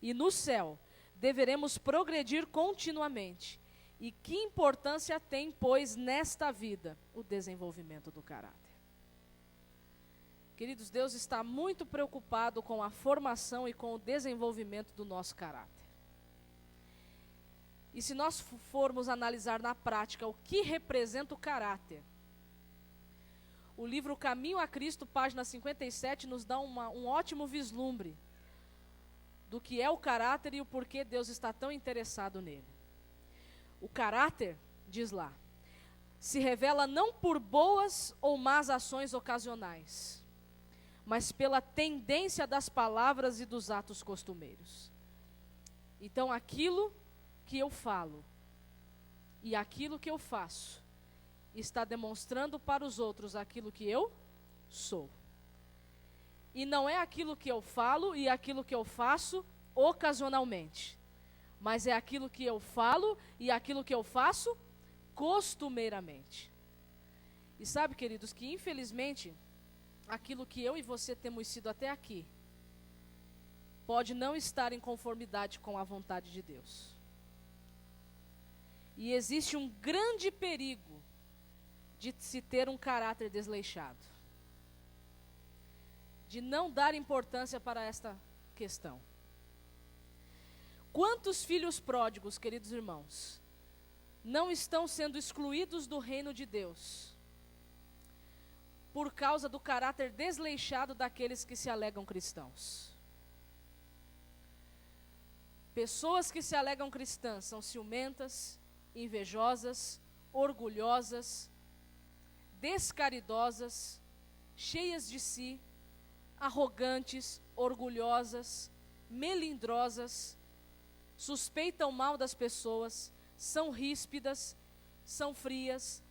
E no céu deveremos progredir continuamente. E que importância tem, pois, nesta vida, o desenvolvimento do caráter? Queridos, Deus está muito preocupado com a formação e com o desenvolvimento do nosso caráter. E se nós formos analisar na prática o que representa o caráter, o livro Caminho a Cristo, página 57, nos dá um ótimo vislumbre do que é o caráter e o porquê Deus está tão interessado nele. O caráter, diz lá, se revela não por boas ou más ações ocasionais, mas pela tendência das palavras e dos atos costumeiros. Então, aquilo que eu falo e aquilo que eu faço está demonstrando para os outros aquilo que eu sou. E não é aquilo que eu falo e aquilo que eu faço ocasionalmente, mas é aquilo que eu falo e aquilo que eu faço costumeiramente. E sabe, queridos, que infelizmente, aquilo que eu e você temos sido até aqui, pode não estar em conformidade com a vontade de Deus. E existe um grande perigo de se ter um caráter desleixado, de não dar importância para esta questão. Quantos filhos pródigos, queridos irmãos, não estão sendo excluídos do reino de Deus por causa do caráter desleixado daqueles que se alegam cristãos? Pessoas que se alegam cristãs são ciumentas, invejosas, orgulhosas, descaridosas, cheias de si, arrogantes, orgulhosas, melindrosas, suspeitam mal das pessoas, são ríspidas, são frias,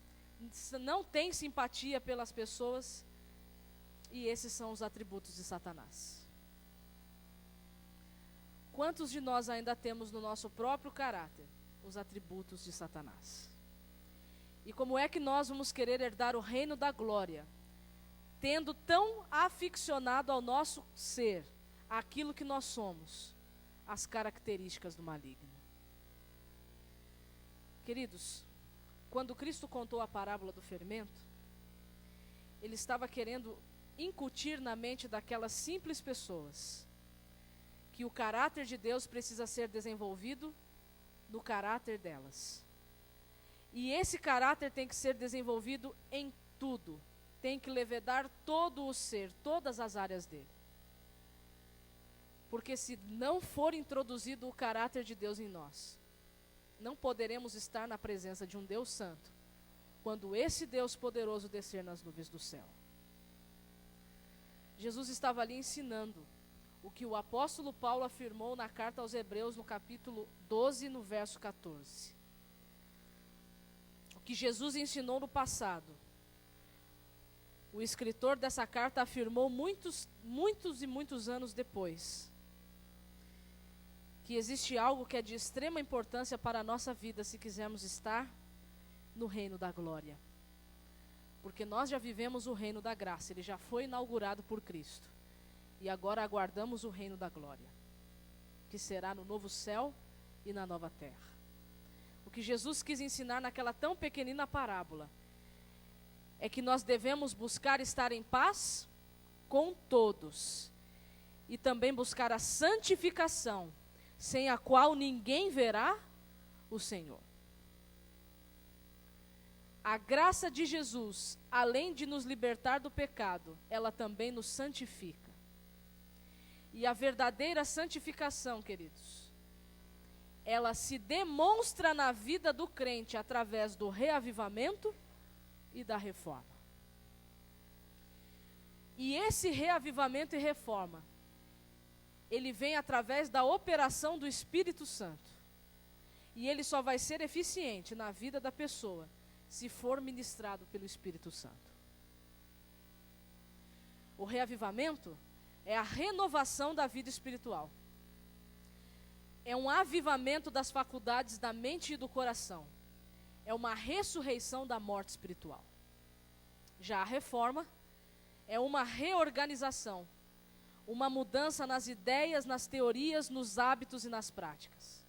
não têm simpatia pelas pessoas, E esses são os atributos de Satanás. Quantos de nós ainda temos no nosso próprio caráter os atributos de Satanás? E como é que nós vamos querer herdar o reino da glória, tendo tão aficionado ao nosso ser, aquilo que nós somos, as características do maligno? Queridos, quando Cristo contou a parábola do fermento, ele estava querendo incutir na mente daquelas simples pessoas que o caráter de Deus precisa ser desenvolvido no caráter delas. E esse caráter tem que ser desenvolvido em tudo. Tem que levedar todo o ser, todas as áreas dele. Porque se não for introduzido o caráter de Deus em nós, não poderemos estar na presença de um Deus santo, quando esse Deus poderoso descer nas nuvens do céu. Jesus estava ali ensinando o que o apóstolo Paulo afirmou na carta aos Hebreus, no capítulo 12, no verso 14. O que Jesus ensinou no passado, o escritor dessa carta afirmou muitos anos depois, que existe algo que é de extrema importância para a nossa vida se quisermos estar no reino da glória. Porque nós já vivemos o reino da graça, ele já foi inaugurado por Cristo. E agora aguardamos o reino da glória, que será no novo céu e na nova terra. O que Jesus quis ensinar naquela tão pequenina parábola é que nós devemos buscar estar em paz com todos e também buscar a santificação, sem a qual ninguém verá o Senhor. A graça de Jesus, além de nos libertar do pecado, ela também nos santifica. E a verdadeira santificação, queridos, ela se demonstra na vida do crente através do reavivamento e da reforma. E esse reavivamento e reforma, ele vem através da operação do Espírito Santo. E ele só vai ser eficiente na vida da pessoa se for ministrado pelo Espírito Santo. O reavivamento é a renovação da vida espiritual. É um avivamento das faculdades da mente e do coração. É uma ressurreição da morte espiritual. Já a reforma é uma reorganização, uma mudança nas ideias, nas teorias, nos hábitos e nas práticas.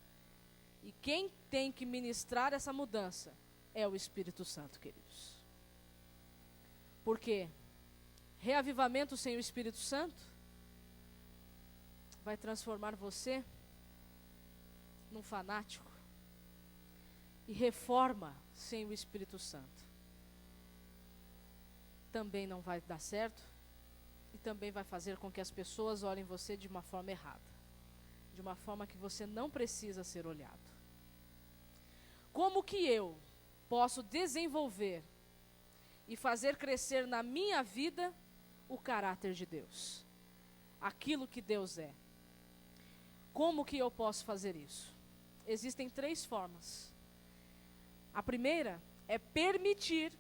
E quem tem que ministrar essa mudança é o Espírito Santo, queridos. Porque reavivamento sem o Espírito Santo vai transformar você num fanático. E reforma sem o Espírito Santo também não vai dar certo e também vai fazer com que as pessoas olhem você de uma forma errada, de uma forma que você não precisa ser olhado. Como que eu posso desenvolver e fazer crescer na minha vida o caráter de Deus? Aquilo que Deus é. Como que eu posso fazer isso? Existem 3 formas. A primeira é permitir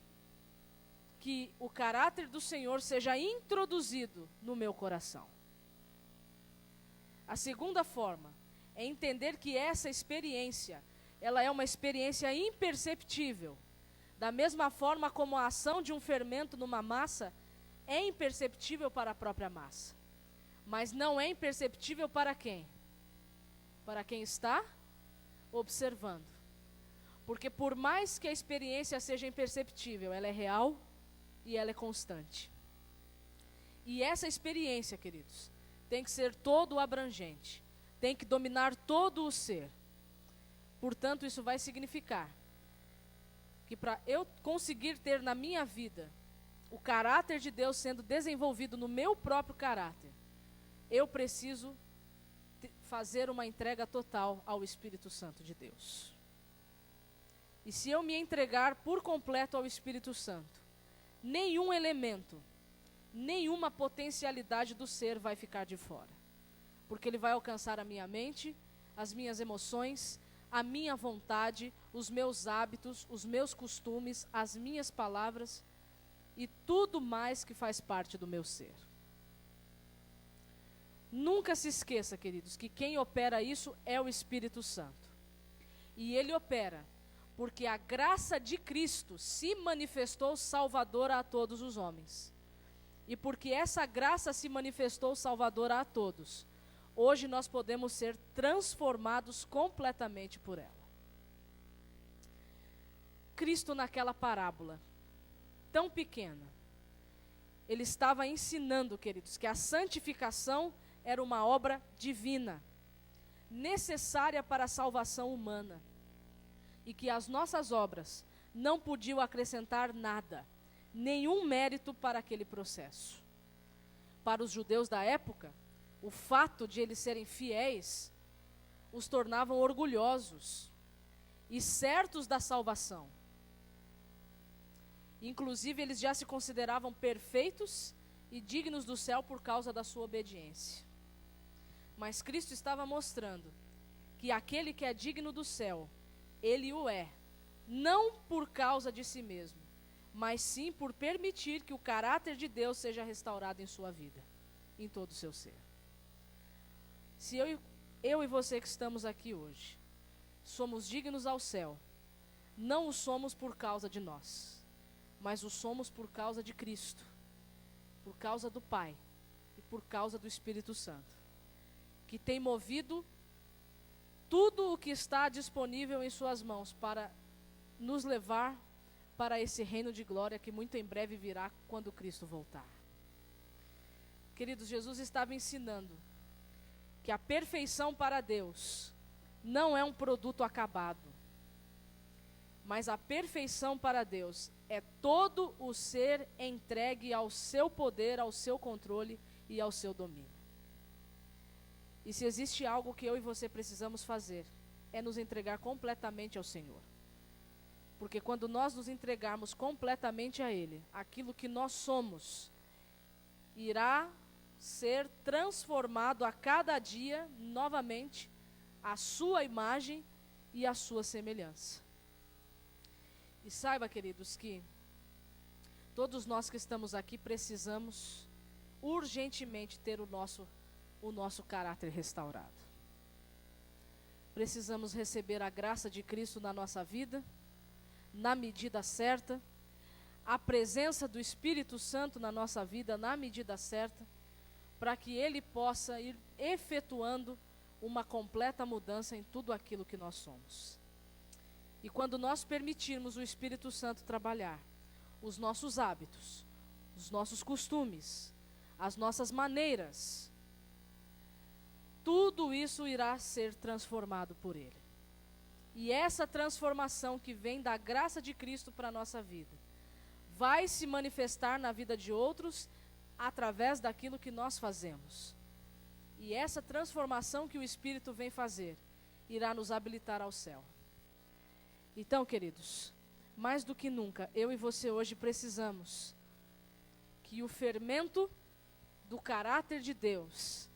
que o caráter do Senhor seja introduzido no meu coração. A segunda forma é entender que essa experiência, ela é uma experiência imperceptível. Da mesma forma como a ação de um fermento numa massa é imperceptível para a própria massa. Mas não é imperceptível para quem? Para quem está observando. Porque por mais que a experiência seja imperceptível, ela é real e ela é constante. E essa experiência, queridos, tem que ser todo abrangente, tem que dominar todo o ser. Portanto, isso vai significar que para eu conseguir ter na minha vida o caráter de Deus sendo desenvolvido no meu próprio caráter, eu preciso fazer uma entrega total ao Espírito Santo de Deus. E se eu me entregar por completo ao Espírito Santo, nenhum elemento, nenhuma potencialidade do ser vai ficar de fora. Porque ele vai alcançar a minha mente, as minhas emoções, a minha vontade, os meus hábitos, os meus costumes, as minhas palavras, e tudo mais que faz parte do meu ser. Nunca se esqueça, queridos, que quem opera isso é o Espírito Santo. E ele opera porque a graça de Cristo se manifestou salvadora a todos os homens. E porque essa graça se manifestou salvadora a todos, hoje nós podemos ser transformados completamente por ela. Cristo, naquela parábola tão pequena, ele estava ensinando, queridos, que a santificação era uma obra divina, necessária para a salvação humana, e que as nossas obras não podiam acrescentar nada, nenhum mérito para aquele processo. Para os judeus da época, o fato de eles serem fiéis os tornavam orgulhosos e certos da salvação. Inclusive, eles já se consideravam perfeitos e dignos do céu por causa da sua obediência. Mas Cristo estava mostrando que aquele que é digno do céu, ele o é, não por causa de si mesmo, mas sim por permitir que o caráter de Deus seja restaurado em sua vida, em todo o seu ser. Se eu e você que estamos aqui hoje somos dignos ao céu, não o somos por causa de nós, mas o somos por causa de Cristo, por causa do Pai e por causa do Espírito Santo, que tem movido tudo o que está disponível em suas mãos para nos levar para esse reino de glória que muito em breve virá quando Cristo voltar. Queridos, Jesus estava ensinando que a perfeição para Deus não é um produto acabado, mas a perfeição para Deus é todo o ser entregue ao seu poder, ao seu controle e ao seu domínio. E se existe algo que eu e você precisamos fazer, é nos entregar completamente ao Senhor. Porque quando nós nos entregarmos completamente a Ele, aquilo que nós somos irá ser transformado a cada dia, novamente, à sua imagem e à sua semelhança. E saiba, queridos, que todos nós que estamos aqui precisamos urgentemente ter o nosso caráter restaurado. Precisamos receber a graça de Cristo na nossa vida, na medida certa, a presença do Espírito Santo na nossa vida na medida certa, para que Ele possa ir efetuando uma completa mudança em tudo aquilo que nós somos. E quando nós permitirmos o Espírito Santo trabalhar, os nossos hábitos, os nossos costumes, as nossas maneiras, tudo isso irá ser transformado por Ele. E essa transformação que vem da graça de Cristo para a nossa vida, vai se manifestar na vida de outros através daquilo que nós fazemos. E essa transformação que o Espírito vem fazer, irá nos habilitar ao céu. Então, queridos, mais do que nunca, eu e você hoje precisamos que o fermento do caráter de Deus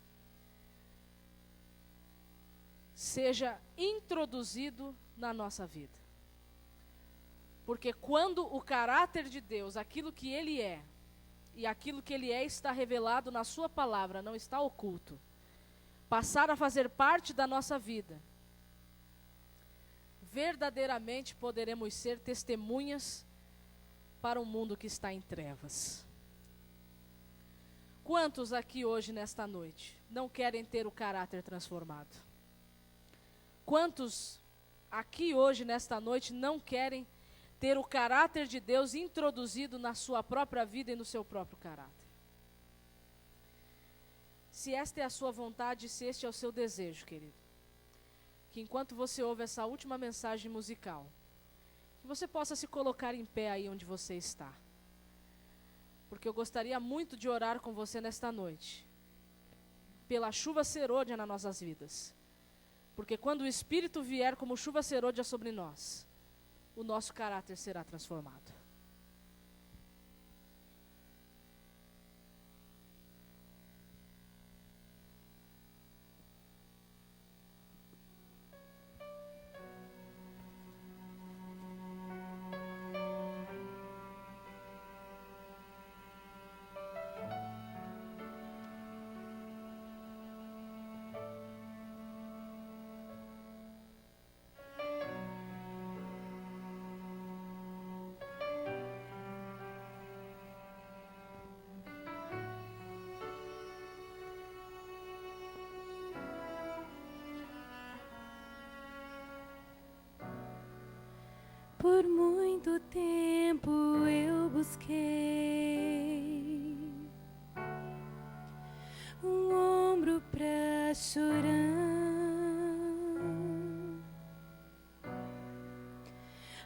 seja introduzido na nossa vida. Porque quando o caráter de Deus, aquilo que Ele é, e aquilo que Ele é está revelado na sua palavra, não está oculto, passar a fazer parte da nossa vida, verdadeiramente poderemos ser testemunhas para um mundo que está em trevas. Quantos aqui hoje, nesta noite, não querem ter o caráter transformado? Quantos aqui hoje, nesta noite, não querem ter o caráter de Deus introduzido na sua própria vida e no seu próprio caráter? Se esta é a sua vontade, se este é o seu desejo, querido, que enquanto você ouve essa última mensagem musical, que você possa se colocar em pé aí onde você está. Porque eu gostaria muito de orar com você nesta noite, pela chuva serôdia nas nossas vidas. Porque quando o Espírito vier como chuva serôdia sobre nós, o nosso caráter será transformado. Por muito tempo eu busquei um ombro pra chorar,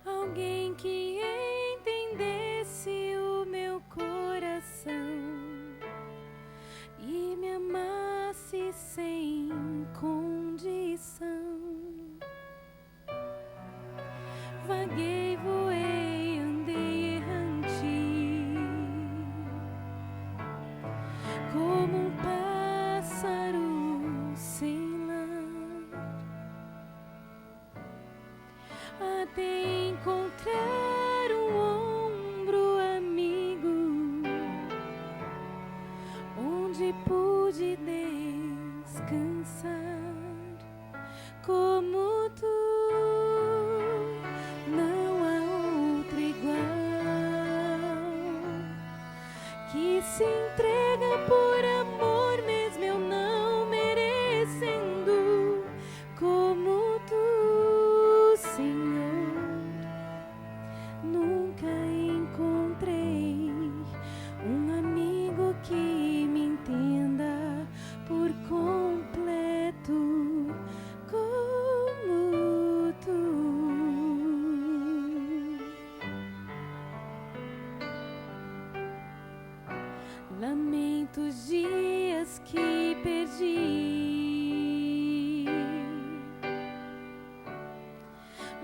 alguém que entendesse o meu coração e me amasse sem condição. Vaguei, voei, andei errante, como um pássaro sem lar, até encontrar um ombro amigo, onde pude descansar. Como tu, não há outro igual, que se entrega por amor, mesmo eu não merecendo. Como tu, Senhor, nunca encontrei um amigo que me entenda por completo. Como tu. Lamento os dias que perdi,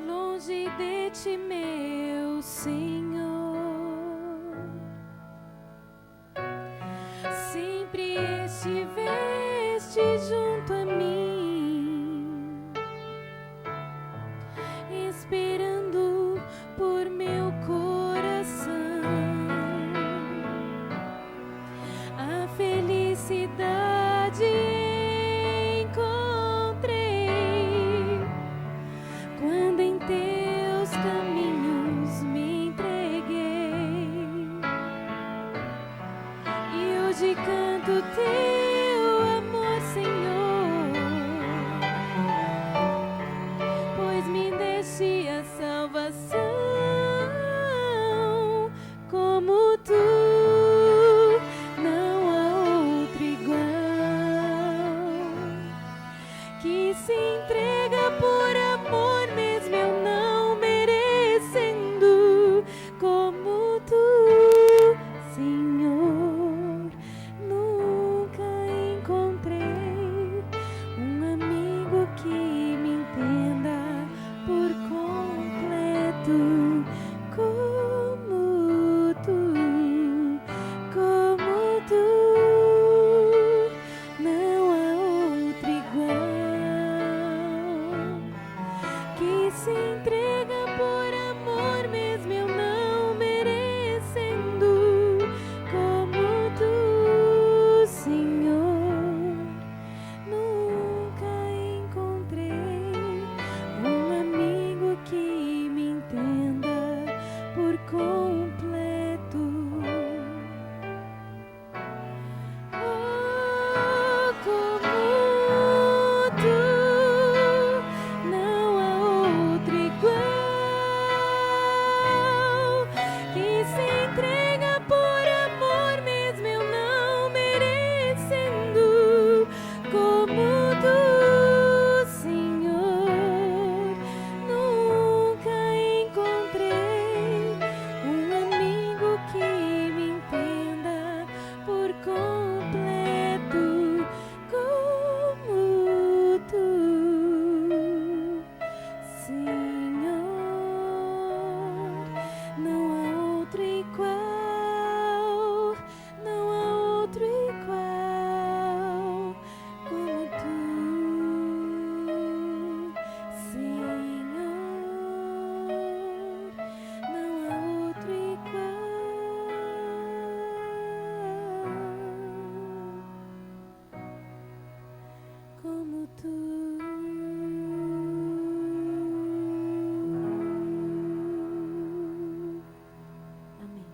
longe de ti, meu Senhor. Sempre estiveste junto a mim, esperando por meu coração. A felicidade encontrei quando em teus caminhos me entreguei. E hoje canto teu amor, Senhor, pois me deste a salvação. Como tu, não há outro igual, que se entrega por amor, mesmo eu não merecendo. Como tu, Senhor, nunca encontrei um amigo que me entenda por completo. Como tu, não há outro igual, que se entrega por amor, mesmo eu não merecendo. Como tu, Senhor, nunca encontrei um amigo que me entenda por completo. Oh, como tu, não há outro igual, que se entrega por amor, mesmo eu não merecendo. Como tu, Senhor, nunca encontrei um amigo que me entenda por completo. Como tu, Senhor, não há outro igual, não há outro igual. Como tu, Senhor, não há outro igual. Como tu. Amém.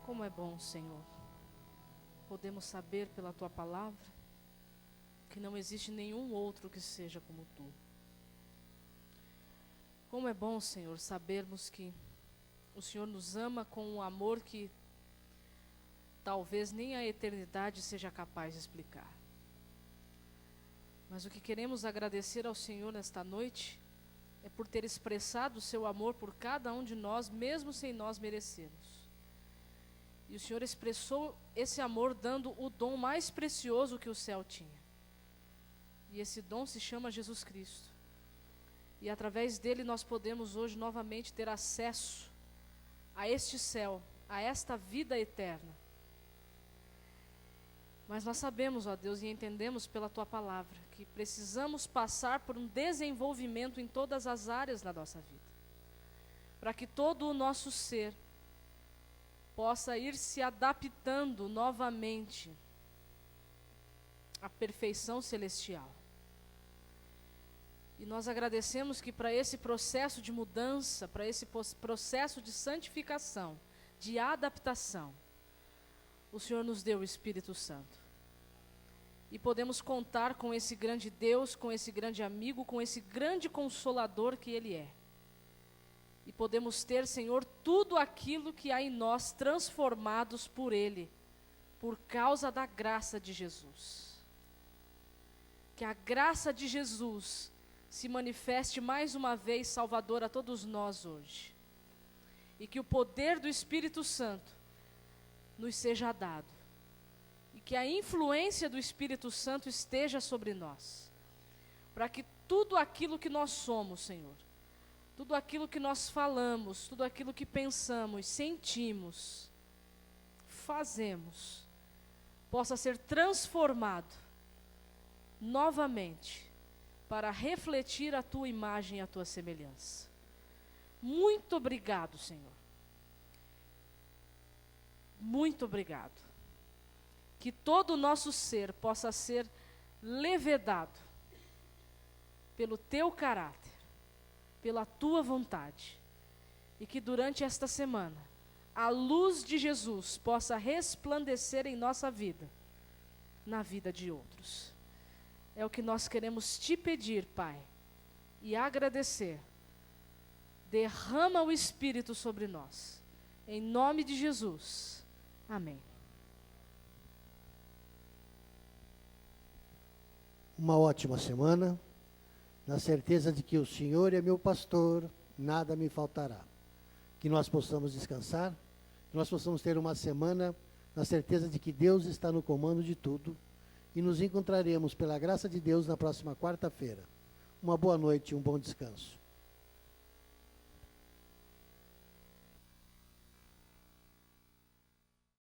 Como é bom, Senhor, podemos saber pela Tua palavra que não existe nenhum outro que seja como Tu. Como é bom, Senhor, sabermos que o Senhor nos ama com um amor que talvez nem a eternidade seja capaz de explicar. Mas o que queremos agradecer ao Senhor nesta noite é por ter expressado o seu amor por cada um de nós, mesmo sem nós merecermos. E o Senhor expressou esse amor dando o dom mais precioso que o céu tinha. E esse dom se chama Jesus Cristo. E através dele nós podemos hoje novamente ter acesso a este céu, a esta vida eterna. Mas nós sabemos, ó Deus, e entendemos pela Tua palavra, que precisamos passar por um desenvolvimento em todas as áreas da nossa vida, para que todo o nosso ser possa ir se adaptando novamente à perfeição celestial. E nós agradecemos que para esse processo de mudança, para esse processo de santificação, de adaptação, o Senhor nos deu o Espírito Santo. E podemos contar com esse grande Deus, com esse grande amigo, com esse grande consolador que Ele é. E podemos ter, Senhor, tudo aquilo que há em nós transformados por Ele, por causa da graça de Jesus. Que a graça de Jesus se manifeste mais uma vez salvador a todos nós hoje. E que o poder do Espírito Santo nos seja dado. E que a influência do Espírito Santo esteja sobre nós. Para que tudo aquilo que nós somos, Senhor, tudo aquilo que nós falamos, tudo aquilo que pensamos, sentimos, fazemos, possa ser transformado novamente para refletir a Tua imagem e a Tua semelhança. Muito obrigado, Senhor. Muito obrigado. Que todo o nosso ser possa ser levedado pelo Teu caráter, pela Tua vontade, e que durante esta semana a luz de Jesus possa resplandecer em nossa vida, na vida de outros. É o que nós queremos Te pedir, Pai, e agradecer. Derrama o Espírito sobre nós, em nome de Jesus. Amém. Uma ótima semana, na certeza de que o Senhor é meu pastor, nada me faltará. Que nós possamos descansar, que nós possamos ter uma semana na certeza de que Deus está no comando de tudo, e nos encontraremos, pela graça de Deus, na próxima quarta-feira. Uma boa noite e um bom descanso.